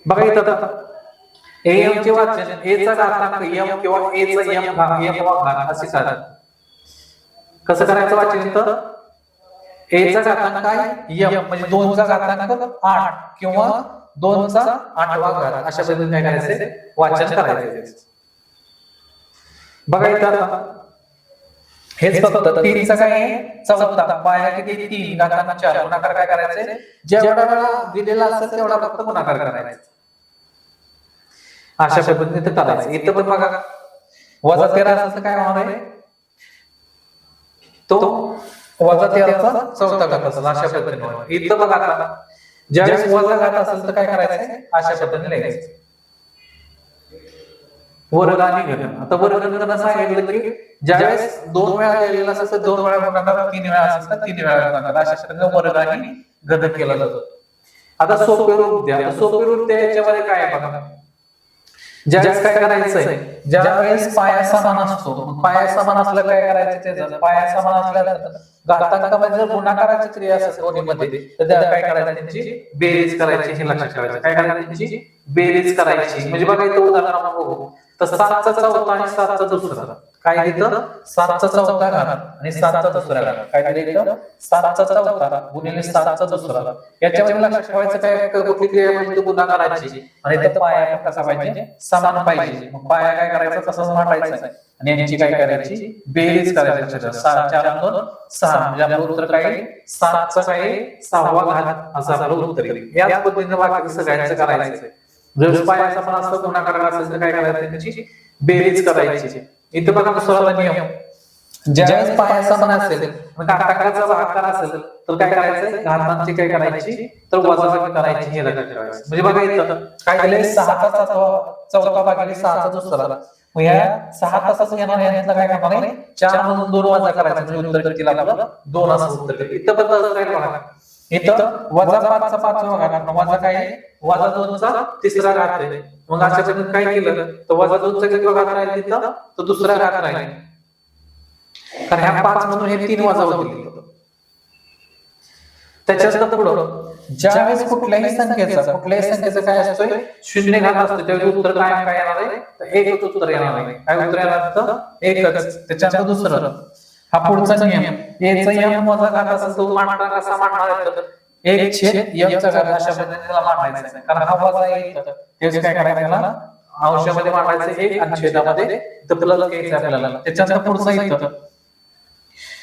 S1: बघा इथं एम चे वाचन, ए चा घातांक एम किंवा ए चा एम घात असे करतात. कसं करायचं वाचन इथं, ए चा घातांक काय एम म्हणजे 2 चा घातांक 8 किंवा 2 चा 8वा घात, अशा पद्धतीने काय करायचं, वाचन करायचं. बघा इथं हेच फक्त 3 चा काय चौथा, पाया किती 3, घातांक 4. गुणाकार काय करायचे, जेवढा वेळा दिलेला असेल तेवढा फक्त गुणाकार करायचा. अशा पद्धतीने करायचं. इथं पण बघा वजा 13 असं काय होणार आहे, तो वजा 13चा चौथा घात असेल. अशा पद्धतीने होणार. इथं बघा आता ज्यावेळेस वजा घात असेल तर काय करायचं, अशा पद्धतीने लिहायचं, वर्ग आणि घन. आता वर्ग घन सांगितलं की ज्यावेळेस 2 वेळा लिहिलेला असेल तर 2 वेळा गुणाकार, 3 वेळा असेल तर 3 वेळा गुणाकार. अशा पद्धतीने वर्ग आणि घन केला जातो. आता सोपे रूप द्या. सोपे रूप द्यायच्यामध्ये काय आहे बघा, ज्यावेळेस काय करायचंय, ज्यावेळेस पाया समान असतो, पाया समान असलं काय करायचं, त्याचं पाया समान असल्यानंतर घातांकामध्ये जर गुणाकाराची क्रिया असेल दोन्हीमध्ये तर काय करायचं, त्यांची बेरीज करायची. हे लक्षात ठेवायचं. काय करायचं, त्यांची बेरीज करायची. म्हणजे बघा इथं उदाहरण आपण बघू, तर 7चा चौथा आणि 7चा दुसरा. काय दिलं, 7चा चौथा घात आणि 7चा दुसरा घात. काय दिलं, 7चा चौथा गुणिले 7चा दुसरा. याच्यामध्ये लक्षात ठेवायचं काय, कुठली क्रिया म्हणजे गुणाकाराची. आणि इथं पाया कसा पाहिजे, समान पाहिजे. मग पाया काय करायचा, तसंच मांडायचा आणि यांची काय करायची, बेरीज करायची. 4 2 6 म्हणजे आपलं उत्तर काय, 7चा काय 6वा घात असं आपलं उत्तर येईल. याच पद्धतीने बाकीचं सगळ्यांचं करायचं. जर पाया समान असतं, गुणाकार असेल तर काय करायचं, त्याची बेरीज करायची. इथं बघा दुसरा नियम, ज्यावेळेस पाया समान असेल, घातांकाचा भागाकार असेल तर काय करायचं, घातांची काय करायची, तर वजाबाकी करायची. हे लक्षात ठेवायचं. म्हणजे बघा इथं काय दिलंय, 6चा चौथा भागिले 6चा दुसरा. मग या 6 तासाचं येणार यातलं काय करणार आहे, 4 मधून 2 वजा करायचं म्हणजे उत्तर किती लागलं, 2 असं उत्तर. इथं पण तसंच काय बघा, इथं वजा 5चा 5वा घात, वजा काय आहे, वजा 2चा तिसरा घात आहे. मग अशा पद्धतीने काय केलं, तर वजा 2चा किती घात राहिला तिथं, तर दुसरा घात राहिला. कारण ह्या 5 मधून हे 3 वजा होतील. त्याच्यानंतर पुढं ज्यावेळेस कुठल्याही संख्येचा काय असतोय, शून्य घात असतो, त्यावेळी उत्तर काय येणार आहे, तर एकच उत्तर येणार आहे. काय उत्तर येणार, तर एकच. त्याच्यानंतर दुसरं, हा पुढचा नियम, एचा एम वजा घात असेल तो मांडणार कसा मांडणार आहे, तर 1/m चा घात अशा पद्धतीने मांडायचा आहे. कारण हा वजा येतं, तेच काय करायचं, याला अंशामध्ये मांडायचं 1 आणि छेदामध्ये तर प्लस घ्यायचं आपल्याला. त्याच्यानंतर पुढचा येतं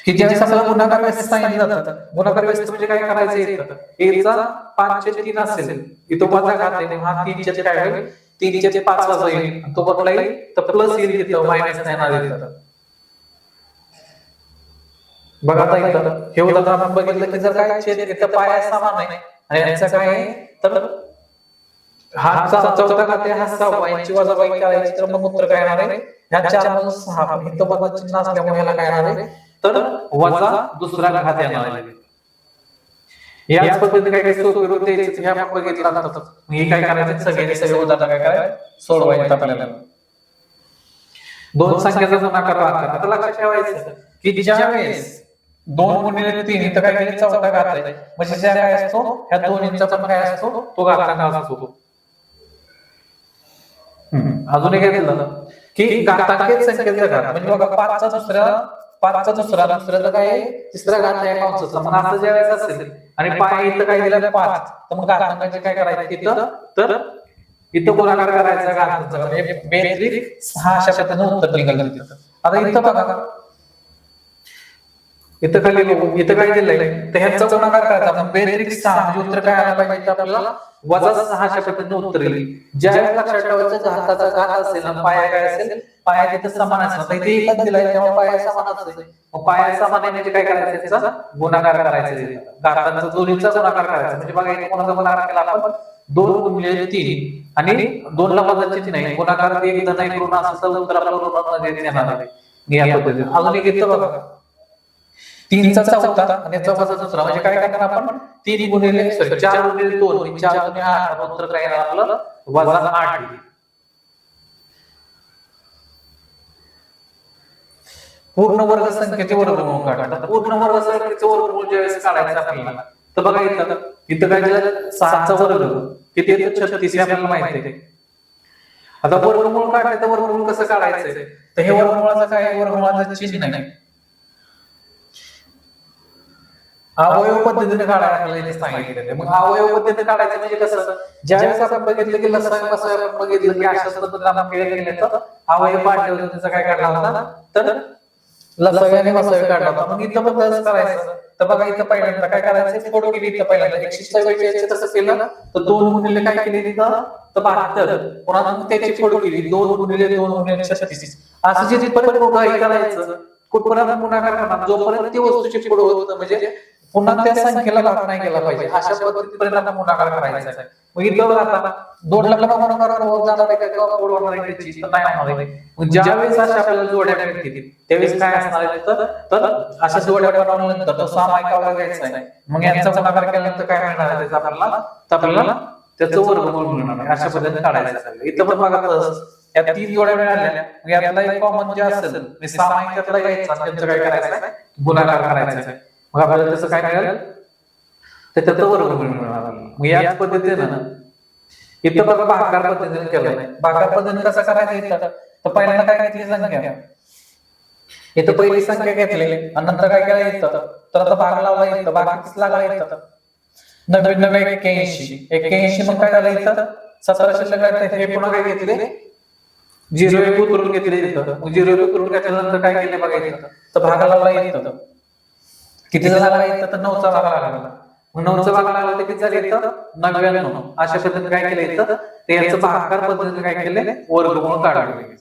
S1: की ज्यावेळेस आपल्याला गुणाकार व्यस्त सांगितलं जातं, गुणाकार व्यस्त म्हणजे काय करायचं, येतं एचा 5/3 असेल, इथं वजा घात आहे, हा 3/4 काय होईल, 3/5 वजा येईल. तो बदला येईल तर प्लस येईल, तिथं मायनस नाही येणार इथं. बघा आता इथं हे उदाहरण आपण बघितलं की जर काय छेद इथं पाया समान आहे आणि यांचं काय आहे, तर हा चौथा घात आहे, हा 6वा, यांची वजाबाकी करायची. तर मग उत्तर काय येणार आहे, ह्या 4 मधून 6. पण इथं वजा चिन्ह असल्यामुळे याला काय येणार आहे, तर वजा दुसरा घात येणार आहे. याच पद्धतीने काय काय सोपे रूप द्यायचे हे आपण बघितलं आता. हे काय करायचं, सगळे उदाहरण काय करायचं, सोडवायचं आपल्याला. 2 संख्येचा गुणाकार राहतात. आता लक्षात ठेवायचं की ज्यावेळेस 2 गुणिले 3 इथं काय केले चौथा घात आहे, म्हणजे ज्या काय असतो ह्या दोन्हीचा पण काय असतो तो घातांक असतो. अजून एक घेतलं की घातांकीत संख्येचा घात म्हणजे बघा 5चा दुसऱ्याचा काय आहे? तिसरा घात आहे कंसाचा. मग असं ज्या वेळेस असेल आणि पाय इथं काय दिलं 5, तर मग घातांकाचे काय करायचं इथं, तर इथं गुणाकार करायचा घातांचा, म्हणजे बेरीज 6 अशा पद्धतीने उत्तर निघालं तिथं. आता इथं बघा, इथं खाली बघू, इथं काय दिलंय तर ह्याचा गुणाकार करायचा. आपण बेरीज 6 म्हणजे उत्तर काय आलं पाहिजे आपल्याला वजा 6 अशा पद्धतीने उत्तर येईल. ज्या वेळेस लक्षात ठेवायचं घाताचा घात असेल ना, पाया काय असेल, पाया तिथे समान असेल. आता इथे एकच दिलाय तेव्हा पाया समान असेल. मग पाया समान आहे म्हणजे काय करायचं, त्याचा गुणाकार करायचा. घातांचा दोन्हीचा गुणाकार करायचा. म्हणजे बघा इथे कोणाचा गुणाकार केला आपण 2 गुणिले 3 आणि 2 ला वजा चिन्ह नाही, गुणाकार एक जण एक ऋण असेल तर उत्तर आपल्याला ऋणामध्ये येणार आहे. या पद्धतीने अजून एक इथं बघा 3चा चौथा आणि याचा वजा दुसरा, म्हणजे काय करणार आपण 4 गुणिले 2 4 गुणिले 8 उत्तर काय येणार आपलं वजा 8. पूर्ण वर्ग संख्येचे वर्गमूळ काढा. पूर्ण वर्ग संख्येचे वर्गमूळ ज्यावेळेस काढायचं आपल्याला, तर बघा इथं काय दिलं 6चा वर्ग किती येतो 36 हे आपल्याला माहिती आहे. आता वर्गमूळ काढायचं, तर वर्गमूळ कसं काढायचं, तर हे वर्गमूळाचं काय, वर्गमूळाचं चिन्ह नाही, अवयव पद्धतीने काढायला सांगितलेलं. मग अवयव पद्धतीने काढायचं म्हणजे कसं, ज्यावेळेस आपण बघितलं की लसाय बसाय आपण बघितलं की अशाच पद्धतीने आपण केले तर अवयव पाडले होते, त्याचा काय काढला होता, तर लसाय आणि वसाय काढला होता. मग इथं पण तसंच करायचं. तर बघा इथं पहिल्यांदा काय करायचं, फोटो केली इथं पहिल्यांदा 144 तसं केलं ना, तर 2 गुणिले काय केले तिथं, तर 72. पुन्हा त्याची फोटो केली 2 गुणिले 2 गुणिले 36. असं जे परत फोटो आहे करायचं, कुठपर्यंत गुणाकार करणार जोपर्यंत ती वस्तूची फोटो होतं, म्हणजे पुन्हा त्या संख्येला घात नाही केला पाहिजे अशा पद्धतीने गुणाकार करायचा आहे. मग इथं आता 2 ला गुणाकार होत जाणार आहे किंवा होणार आहे त्याची, तर नाही होणार आहे. मग ज्यावेळेस अशा आपल्याला जोड्या मिळतील त्यावेळेस काय असणार आहे, तर अशा जोड्या बनवल्यानंतर तो सामायिक घ्यायचा आहे. मग यांचा गुणाकार केल्यानंतर काय मिळणार आहे त्याचा आपल्याला त्याचं वर्गमूळ मिळणार आहे. अशा पद्धतीने काढायचं आहे. इथं पण बघा या 3 जोड्या मिळाल्या, मग यातला एक कॉमन जे असेल सामायिकला घ्यायचा, त्यांचं काय करायचं आहे, गुणाकार करायचा आहे. मग आपल्याला त्याचं काय मिळेल, तर त्याचं वर्गमूळ मिळणार. मग याच पद्धतीनं इथं बघा भागाकार पद्धतीने केलं नाही. भागाकार पद्धतीने कसं करायचं इथं, तर पहिल्यांदा काय घेतली संख्या, इथं पहिली संख्या घेतली आणि नंतर काय केलं इथं, तर आता भाग लावला इथं, भाग किती लागला इथं 99 मग काय झालं इथं 17 हे पुन्हा काय घेतले 0 उतरून घेतले इथं. मग 0 उतरून घेतल्यानंतर काय केले बघा इथं, तर भाग लावला इथं, कितीचा लागला इथं, तर 9चा भाग लागला. मग 9चा भाग लागला तर किती झाले इथं 99. अशा पद्धतीने काय केलं इथं, ते याचं भागाकार पद्धतीने काय केले वर्गमूळ काढले.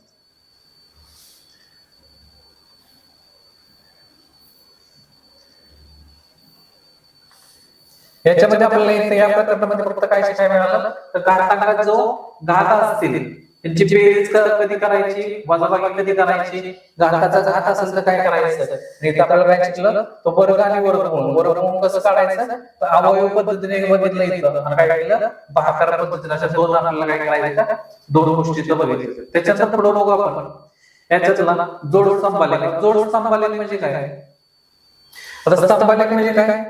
S1: याच्यामध्ये आपल्याला इथे या प्रकरणामध्ये फक्त काय शिकायला मिळालं, तर घातांकात जो घात असतील त्यांची बेरीज कधी करायची, वजाबाकी कधी करायची, घाताचा घात असेल तर काय करायचं, इथे आपल्याला काय शिकलं, तो वर्ग आणि वर्गमूळ. वर्गमूळ कसं काढायचं, तर अवयव पद्धतीने बघितलं इथं आणि काय केलं भागाकार पद्धतीने. अशा दोन आपल्याला काय करायचं, 2 गोष्टी इथं बघितल्या. त्याच्यानंतर पुढे बघू आपण याच्यातला जोड स्तंभालेख. जोड स्तंभालेख म्हणजे काय, आता स्तंभालेख म्हणजे काय,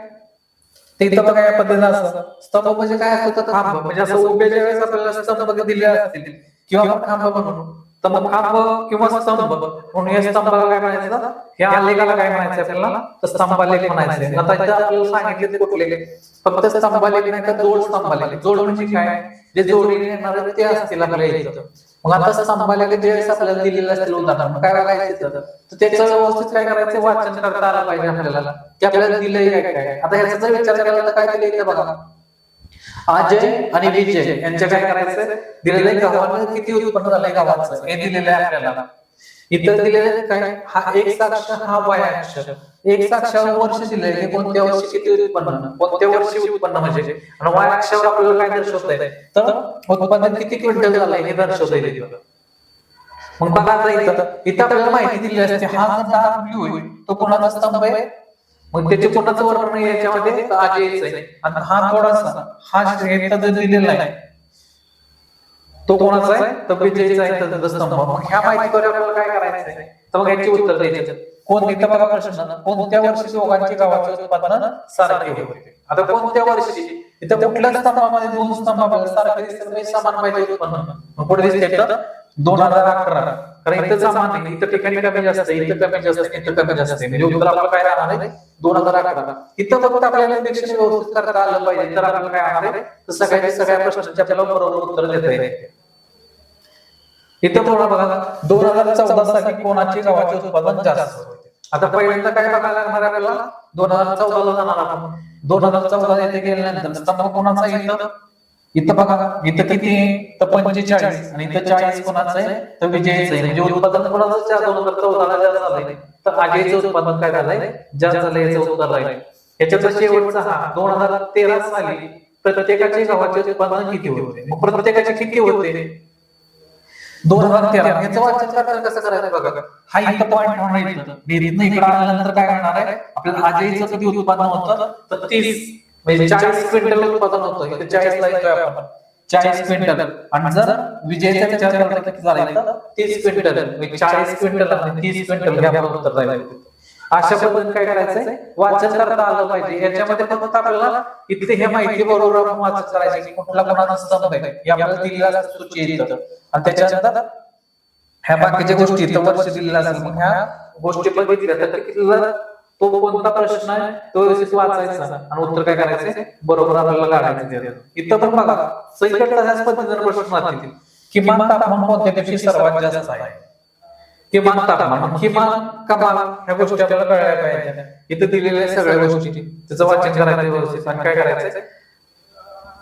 S1: ते इथं बघा या पद्धतीने असतं. स्तंभ म्हणजे काय असतं, तर खांब, म्हणजे असं उभे ज्या वेळेस आपल्याला स्तंभ दिले असतील किंवा खांब म्हणून, तर मग खांब किंवा स्तंभ म्हणून या स्तंभाला काय म्हणायचं, ह्या आलेखाला काय म्हणायचं आपल्याला, तर स्तंभालेख म्हणायचं. आता इथं आपल्याला सांगितले कुठले, फक्त स्तंभालेख नाही तर जोड स्तंभालेख. जोड म्हणजे काय, जे जोडीने येणार ते असतील आपल्या इथं. मग आता स्तंभालेख जे वेळेस आपल्याला दिलेलं असतील उदाहरण काय बघायचं, तर त्याचं व्यवस्थित काय करायचं वाचन करता आलं पाहिजे आपल्याला, की आपल्याला दिलंय काय. आता ह्याचा जर विचार केला तर काय दिलंय इथं बघा, अजय आणि विजय यांच्या काय करायचं दिलेलं, गावाला किती उत्पन्न झालंय गावाचं हे दिलेलं आहे आपल्याला. इतर दिलेलं काय, हा एक साक्ष हा वाय अक्ष, एक साक्षावर वर्ष दिलंय की कोणत्या वर्षी किती उत्पन्न, कोणत्या वर्षी उत्पन्न म्हणजे, आणि वाय अक्षावर आपल्याला काय दर्शवतंय, तर उत्पन्न किती क्विंटल झालंय हे दर्शवतंय तिथं. मग बघा आता इथं आपल्याला माहिती दिली असते, हा जो तो कोणाचा स्तंभ आहे, मग त्याचे कोणाचं वर्णन याच्यामध्ये अजयच आहे. आणि हा थोडासा हा दिलेला आहे तो कोणाचा आहे, तर विजयचा आहे स्तंभ. मग ह्या माहितीवर आपल्याला काय करायचं आहे, तर मग याची उत्तर द्यायचे. इथं बघा प्रश्न, कोणत्या वर्षी दोघांची गव्हाचे उत्पादन सारखे होते? आता कोणत्या वर्षी इथं कुठल्या स्तंभामध्ये दोन स्तंभ आपल्याला सारखे दिसतात म्हणजे समान पाहिजे उत्पन्न. मग पुढे दिसते 2011. कारण इथं समान नाही, इथं ठिकाणी कमी जास्त आहे, इथं कमी जास्त आहे, इथं कमी जास्त आहे, म्हणजे उत्तर आपलं काय राहणार आहे 2011. इथं फक्त आपल्याला निरीक्षण व्यवस्थित करता आलं पाहिजे तर आपल्याला काय राहणार आहे, तर सगळ्या प्रश्नांचे आपल्याला बरोबर उत्तर देता येईल. इथं बघा 2014 साली कोणाचे गव्हाचे उत्पादन जास्त होते? आता पहिल्यांदा काय बघायला लागणार आपल्याला, 2014 ला जाणार आपण. 2014 येथे गेल्यानंतर स्तंभ कोणाचा इथं, इथं बघा इथं किती आहे तर 45 आणि इथं 40 कोणाचं आहे तर विजयचं आहे. म्हणजे उत्पादन कोणाचं 2014 ला जास्त झालंय तर अजयचं उत्पादन काय झालंय जास्त झालंय, याचं उत्तर राहील. याच्यात शेवटचा हा 2013 साली प्रत्येकाचे गव्हाचे उत्पादन किती होते? मग प्रत्येकाचे किती होते 2013. याचं वाचन करताना कसं करायचं बघा, हा इथं पॉईंट होणार इथं, इथनं इकडे आल्यानंतर काय करणार आहे आपल्याला अजयचं किती उत्पादन होतं तर 30 म्हणजे 40 क्विंटल उत्पादन होतं. इथे 40 ला येतोय आपण 40 क्विंटल आणि जर विजयचा विचार केला तर किती झाला इथं 30 क्विंटल म्हणजे 40 क्विंटल आणि 30 क्विंटल हे आपलं उत्तर राहील. अशा पद्धतीने काय करायचंय वाचन करता आलं पाहिजे. याच्यामध्ये फक्त आपल्याला इथे हे माहिती बरोबर वाचन करायची कुठला कोणाचा स्तंभ आहे हे आपल्याला दिलेला सूची येतं आणि त्याच्यानंतर ह्या बाकीच्या गोष्टी इथं वर्ष दिलेला असेल मग ह्या गोष्टी बघितल्या तर कितीला तो कोणता प्रश्न आहे तो व्यवस्थित वाचायचा आणि उत्तर काय करायचं बरोबर आपल्याला काढायचं. इथं पण बघा सगळीकडे ह्याच पद्धतीने प्रश्न राहतील. किमान तापमान कोणत्या दिवशी सर्वात जास्त आहे? किमान तापमान, किमान कमाल ह्या गोष्टी आपल्याला कळायला पाहिजे. इथं दिलेल्या सगळ्या गोष्टी त्याचं वाचन करायचं व्यवस्थित आणि काय करायचं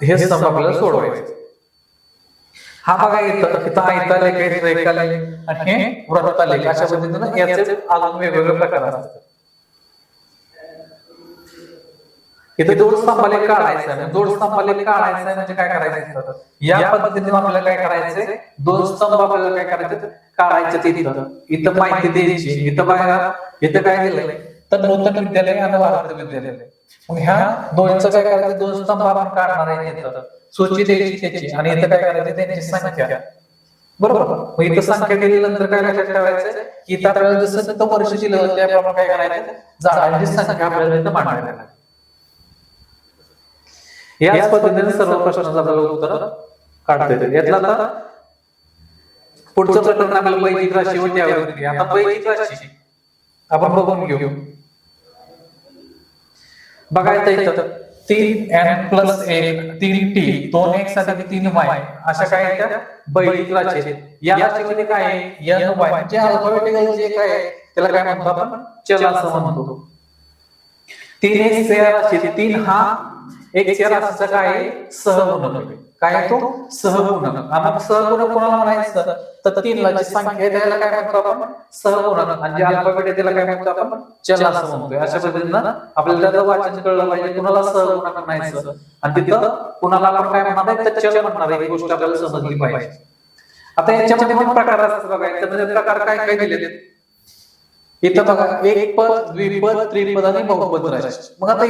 S1: हे स्तंभ आपल्याला सोडवायचं. हा बघा इथं आयतालेख आहे, रेखालेख आणि हे वृत्तालेख अशा पद्धतीने याचे अजून वेगवेगळे प्रकार असतात. इथे दोन स्तंभालेख काढायचा आहे. दोन स्तंभालेख काढायचा आहे म्हणजे काय करायचं या पद्धतीने आपल्याला काय करायचंय दोन स्तंभ आपल्याला काय करायचं काढायचं. तिथं इथं माहिती द्यायची. इथं बघा इथं काय दिलंय तर नूतन विद्यालय आणि भारत विद्यालय. मग ह्या दोनचं काय करायचं दोन स्तंभ आपण काढणार आहे. इथं सूची द्यायची त्याची आणि इथं काय करायचं त्यांची संख्या बरोबर. मग इथं संख्या दिल्यानंतर काय लक्षात ठेवायचं इथं आपल्याला जसं वर्ष दिलं होतं त्याप्रमाणे काय करायचं झाडांची संख्या आपल्याला इथं मांडायला. याच पद्धतीने सर्व प्रश्नांचं आपल्याला उत्तर काढता येतं. यातला आता पुढचं प्रकरण आपल्याला वैदिक राशी व त्यावरती. आता वैदिक राशी आपण बघून घेऊ. बघायचं इथं 3n+1 3t 2x अधिक 3y अशा काय त्या वैदिक राशी आहेत. या राशीमध्ये काय आहे n y म्हणजे अल्फाबेटिकल जे काय आहे त्याला काय म्हणतो आपण चल असं म्हणतो. 3x या राशीत 3 हा x या राशीचा काय आहे सहगुणक. काय तो सहगुणक. मग सहगुणक कोणाला म्हणायचं तर 3 ला जी संख्या त्याला काय म्हणतो आपण सहगुणक आणि जे अल्फाबेट आहे त्याला काय म्हणतो आपण चल असं म्हणतोय. अशा पद्धतीनं आपल्याला त्याचं वाचन कळलं पाहिजे कुणाला सहगुणक म्हणायचं आणि तिथं कुणाला आपण काय म्हणणार आहे तर चल म्हणणार आहे. ही गोष्ट आपल्याला समजली पाहिजे. आता याच्यामध्ये पण प्रकार असतात बघा. याच्यामध्ये प्रकार काय काय दिलेले इथं बघा एकपद द्विपद त्रिपद आणि बहुपद राशी. मग आता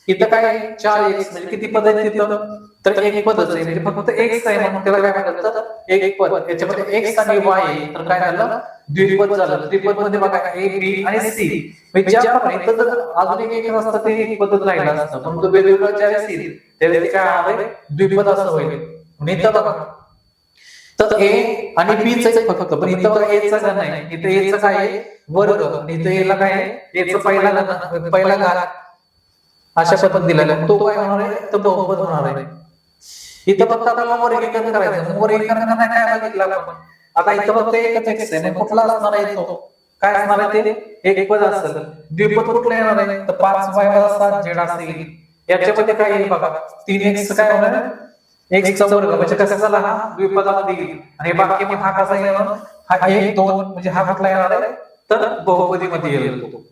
S1: इथं काय 4x म्हणजे किती पद आहेत तिथं तर एक पदच आहे म्हणजे फक्त x आहे म्हणून त्याला काय म्हणतात एक पद. याच्यामध्ये x आणि y आहे तर काय झालं द्विपद झालं. त्रिपद मध्ये बघा a b आणि c म्हणजे ज्याप्रमाणे इथं जर अजून एक असतं ते एक पदच राहिलं असतं पण तो वेगवेगळं ज्या असतील त्याला काय आहे द्विपद असं होईल. म्हणजे इथं बघा तर a आणि b च फक्त पण इथं बघा a चा नाही इथं a चा काय आहे वर्ग आणि इथं a ला काय आहे a चा पहिला घात अशा पद्धत दिलेला तो काय होणार आहे तर बहुपद होणार आहे. इथं फक्त आपल्याला वर्गीकरण करायचं. वर्गीकरण काय बघितलं आपण आता इथं फक्त एकच x आहे मग कुठला असणार आहे तो काय असणार आहे ते एक पद असेल. द्विपद कुठला येणार आहे तर 5y + 7z असेल. याच्यामध्ये काय येईल बघा 3x काय होणार आहे x चा वर्ग म्हणजे कसा झाला हा द्विपदामध्ये येईल आणि बाकी मग हा कसा येणार हा 1 2 म्हणजे हा कुठला येणार आहे तर बहुपदीमध्ये येईल तो.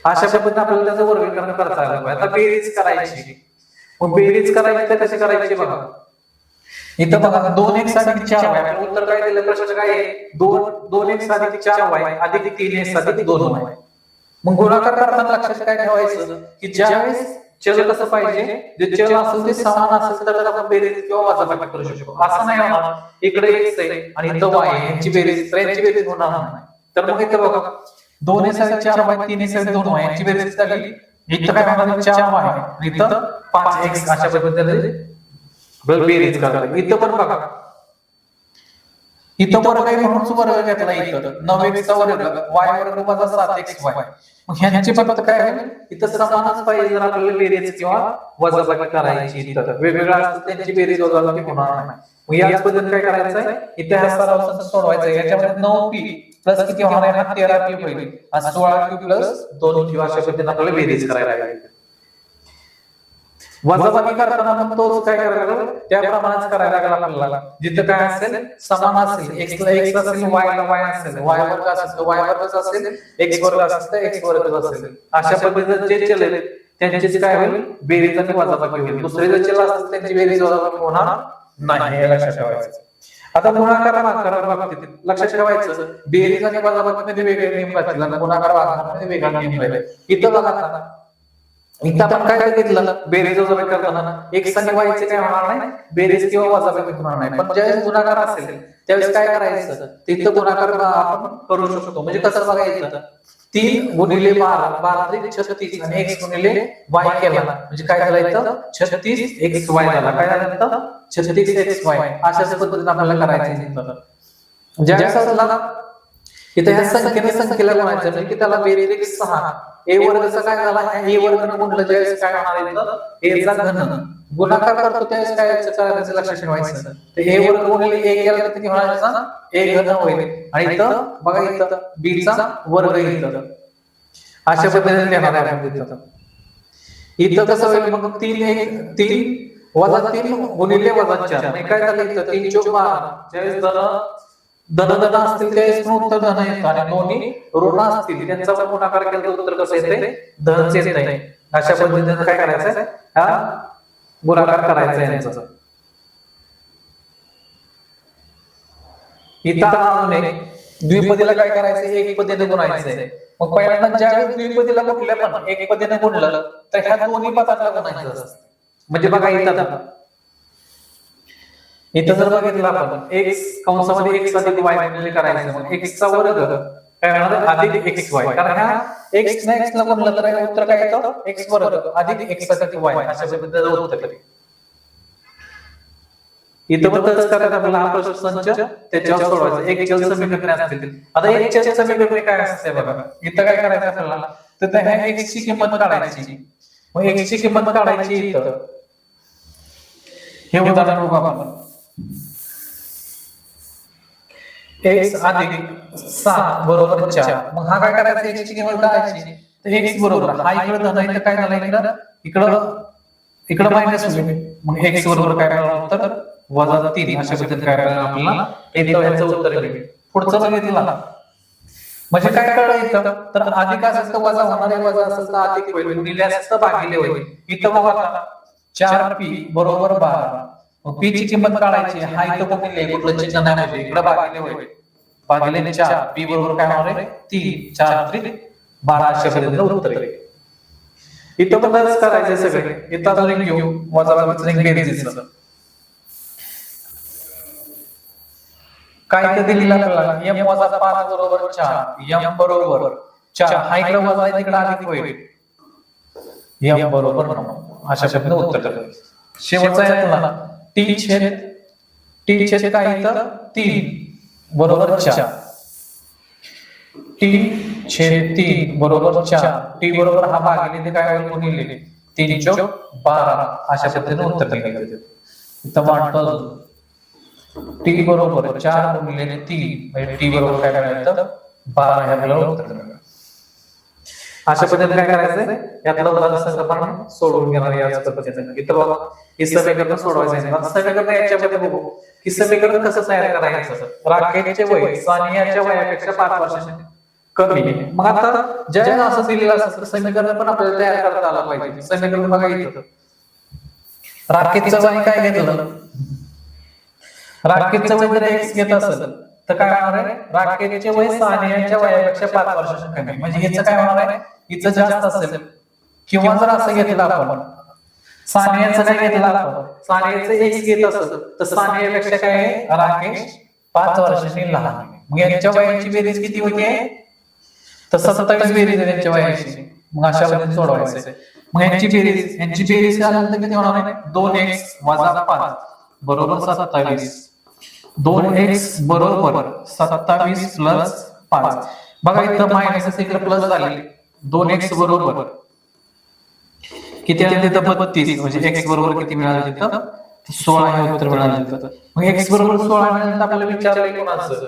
S1: अशा पद्धतीने आपल्याला त्याचं वर्गीकरण करता आलं पाहिजे. आता बेरीज करायची. मग बेरीज करायची तर कशी करायची बघा. इथं बघा 2x अधिक 4y उत्तर काय दिलं प्रश्न काय आहे 2x अधिक 4y अधिक 3x अधिक 2y. मग गुणाकार करताना लक्षात काय ठेवायचं की ज्यावेळेस चल कसं पाहिजे जे चल असेल ते समान असेल तर आपण बेरीज किंवा वजाबाकी करू शकतो. असं नाही होणार इकडे x आहे आणि इथं y आहे यांची बेरीज होणार नाही तर मग इथं बघा 2x/4y 3x/2y यांची बेरीज झाली. इथं काय होणार 4y आणि इथं 5x अशा पद्धतीने बेरीज करायला. इथं पण बघा इथं वर्ग आहे म्हणून वर्ग घेतला. इथं 9x चा वर्ग y वर्ग वजा 7xy. मग ह्यांची फक्त काय आहे इथं समानच पाहिजे जर आपल्याला बेरीज किंवा वजाबाकी करायची. इथं वेगवेगळ्या असतात त्यांची बेरीज वजाबाकी होणार नाही. मग याच पद्धतीने काय करायचं आहे इथे हा सराव सोडवायचा आहे. याच्यामध्ये 9p प्लस किती होणार आहे हा 13p होईल. 16q प्लस 2q अशा पद्धतीने आपल्याला बेरीज करायला लागेल. वजाबाकी करताना मग तोच काय करायला लागेल त्याप्रमाणेच करायला लागेल आपल्याला. जिथं काय असेल समान असेल x ला x असेल y ला y असेल y वर्ग असेल तर y वर्गच असेल x वर्ग असेल तर x वर्गच असेल. अशा पद्धतीने जे चल आहेत त्यांची काय होईल बेरीज आणि वजाबाकी होईल. दुसरे जे चल असतील त्यांची बेरीज वजाबाकी होणार नाही हे लक्षात ठेवायचं. आता गुणाकार भागाकार बाबतीत लक्षात ठेवायचं बेरीज आणि वजाबाकीमध्ये वेगळे नियम राहतील आणि गुणाकार भागाकारामध्ये वेगळा नियम राहील. इथं बघा आता इथं आपण काय घेतलं बेरीज वजाबाकी करताना x आणि y चे काय होणार नाही बेरीज किंवा वजाबाकी होणार नाही. पण ज्यावेळेस गुणाकार असेल त्यावेळेस काय करायचं तिथं गुणाकार आपण करू शकतो. म्हणजे कसं बघायचं 3 गुणिले 12 12 36 आणि x गुणिले y केला म्हणजे काय झालं इथं 36xy झाला. काय झालं इथं 36xy अशाच पद्धतीने आपल्याला करायचं. ज्यावेळेस असला इथे ह्या संख्येला गुणायचं म्हणजे की त्याला बेरीज 6 a वर्गचा काय झाला a वर्ग गुणलं ज्यावेळेस काय होणार इथं a चा घन गुणाकार करतो त्यावेळेस काय करायचं लक्षात ठेवायचं. तर a वर्ग गुणिले a केला तर किती होणार a घन होईल. आणि इथं बघा इथं b चा वर्ग इथं अशा पद्धतीने लिहिणार आहे आपण. इथं कसं होईल मग 3 वजा 3 गुणिले वजा 4 म्हणजे काय झालं इथं 3 × 12 ज्यावेळेस धन असतील त्यावेळेस पण उत्तर धन येतं आणि दोन्ही ऋण असतील त्यांचा पण गुणाकार केला तर उत्तर कसं येते धनच येते. अशा पद्धतीने काय करायचं हा गुणाकार करायचा आहे यांचा. इथं द्विपदीला काय करायचं एकपदीने गुणायचंय. मग पहिल्यांदा ज्यावेळेस द्विपदीला कुठल्या पण एकपदीने गुणलं तर ह्या दोन्ही पदांना गुणायचं असतं. म्हणजे बघा इथं जर बघितलं आपण x कंसामध्ये x अधिक y गुणिले करायचं मग x चा वर्ग काय होणार अधिक xy. कारण ह्या x ने x ला गुणलं तर उत्तर काय येतं x वर्ग अधिक x अधिक y अशा पद्धतीने उत्तर येते. इथं पण तसंच करायचं आपल्याला हा प्रश्न संच त्याच्यावर सोडवायचं. एक चल समीकरणे असतील. आता एक चल समीकरणे काय असते बघा इथं काय करायचं आपल्याला तर त्या x ची किंमत काढायची. मग x ची किंमत काढायची इथं हे उदाहरण बघू आपण. x अधिक 7 बरोबर 4. मग हा काय करायचा x ची किंमत काढायची तर x बरोबर हा इकडे धन इथं काय झालं इकडं मायनस होईल. मग x बरोबर काय करणार तर वजा 3 अशा पद्धतीने काय करायला आपल्याला याचं उत्तर मिळेल. पुढचं बघितलं म्हणजे काय कळलं तर अधिक असेल तर वजा होणार आहे वजा असेल तर अधिक होईल गुणिले असेल तर भागिले होईल. इथं बघा 4p बरोबर 12. मग p ची किंमत काढायची हा इथं गुणिले कुठलं चिन्ह नाही म्हणजे इकडे भागिले होईल. भागिले 4 p बरोबर काय होणार आहे 3 4 3 12 अशा पद्धतीने उत्तर येईल. इथं पण तसंच करायचं सगळे. इथं अजून घेऊ वजाबाकीचं बेरीज काय तर दिलेलं आपल्याला m वजा 5 बरोबर 4 m बरोबर 4 हा इकडे वजा आहे तिकडे अधिक होईल m बरोबर 9 अशा पद्धतीने उत्तर करायचं. शेवटचा आहे तुला t छेद काय इथं 3 बरोबर 4 t छेद 3 बरोबर 4 t बरोबर हा भागिले ते काय होईल गुणिले 3 × 12 अशा पद्धतीने उत्तर निघालं. इथं वाटतं t बरोबर 4 गुणिले 3 म्हणजे t बरोबर काय करायचं 12 हे आपल्याला उत्तर मिळालं. अशा पद्धतीने काय करायचं यातलं उदाहरण संकल्पना सोडवून घेणार याच पद्धतीने. इथं बघा हे समीकरण सोडवायचं आहे. समीकरण याच्यामध्ये बघू की समीकरण कसं तयार करायचं. राकेशचे वय सानियाच्या वयापेक्षा 5 वर्षांनी कमी. मग आता ज्या असं दिलेलं असेल तर समीकरण पण आपल्याला तयार करता आलं पाहिजे. समीकरण बघा इथं राकेशचं वय काय घेतलं राकेशचं वय जर x घेत असेल तर काय होणार आहे राकेशचे वय सानियाच्या वयापेक्षा 5 वर्षांनी कमी. म्हणजे याचं काय होणार आहे हिचं जास्त असेल किंवा जर असं घेतलं आपण सानियाचं काय घेतलं आपण सानियाचं x घेत असेल तर सानियापेक्षा काय राकेश 5 वर्षांनी लहान आहे. मग यांच्या वयाची बेरीज किती होते? तर 27 बेरीज आहे त्यांच्या वयाची. मग अशा पद्धतीने सोडवायचं. मग यांची बेरीज झाल्यानंतर किती होणार आहे? 2x वजा 5 बरोबर 27. 2x बरोबर 27 प्लस 5. बघा इथं मायनस इकडे प्लस झाले. 2x बरोबर किती आले तिथं? 32. म्हणजे x बरोबर किती मिळालं तिथं? 16 हे उत्तर मिळालं तिथं. मग x बरोबर 16 मिळाल्यानंतर आपल्याला विचारलंय कोणाचं?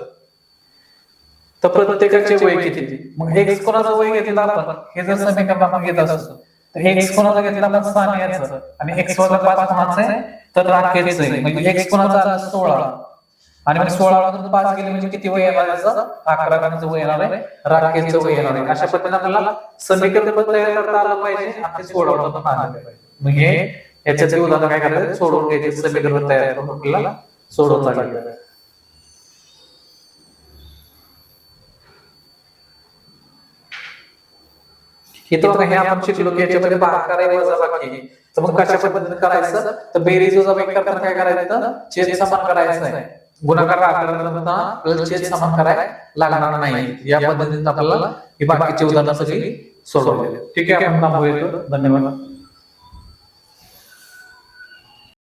S1: तर प्रत्येकाचे वय किती? मग x कोणाचं वय घेतलं आपण? हे जर समीकरण आपण घेत असतो तर x कोणाचं घेतलं आपण? सानियाचं. आणि x वजा 5 कोणाचं आहे? तर राकेशचं आहे. म्हणजे x कोणाचा आला? 16. आणि मग 16 मधून 5 गेले म्हणजे किती वय येणार याचं? 11 गणाचं वय येणार आहे. राकेशचं वय येणार आहे. अशा पद्धतीने आपल्याला समीकरण पण तयार करता आलं पाहिजे आणि सोडवता पण आलं पाहिजे. मग हे याच्यात उदाहरण काय करायचं? सोडवून घ्यायचे, समीकरण तयार करून आपल्याला सोडवता आलं पाहिजे. इथं हे आपण शिकलो की याच्यामध्ये भागाकार आहे, वजाबाकी आहे. तर मग कशा पद्धतीने करायचं? तर बेरीज वजाबाकी करताना काय करायचं? छेद समान करायचं आहे. गुणाकार आपल्याला छेद समान करायला लागणार नाही. या पद्धतीने आपल्याला ही बाकीची उदाहरणं सगळी सोडवली. ठीक आहे, आपण थांबूया. धन्यवाद.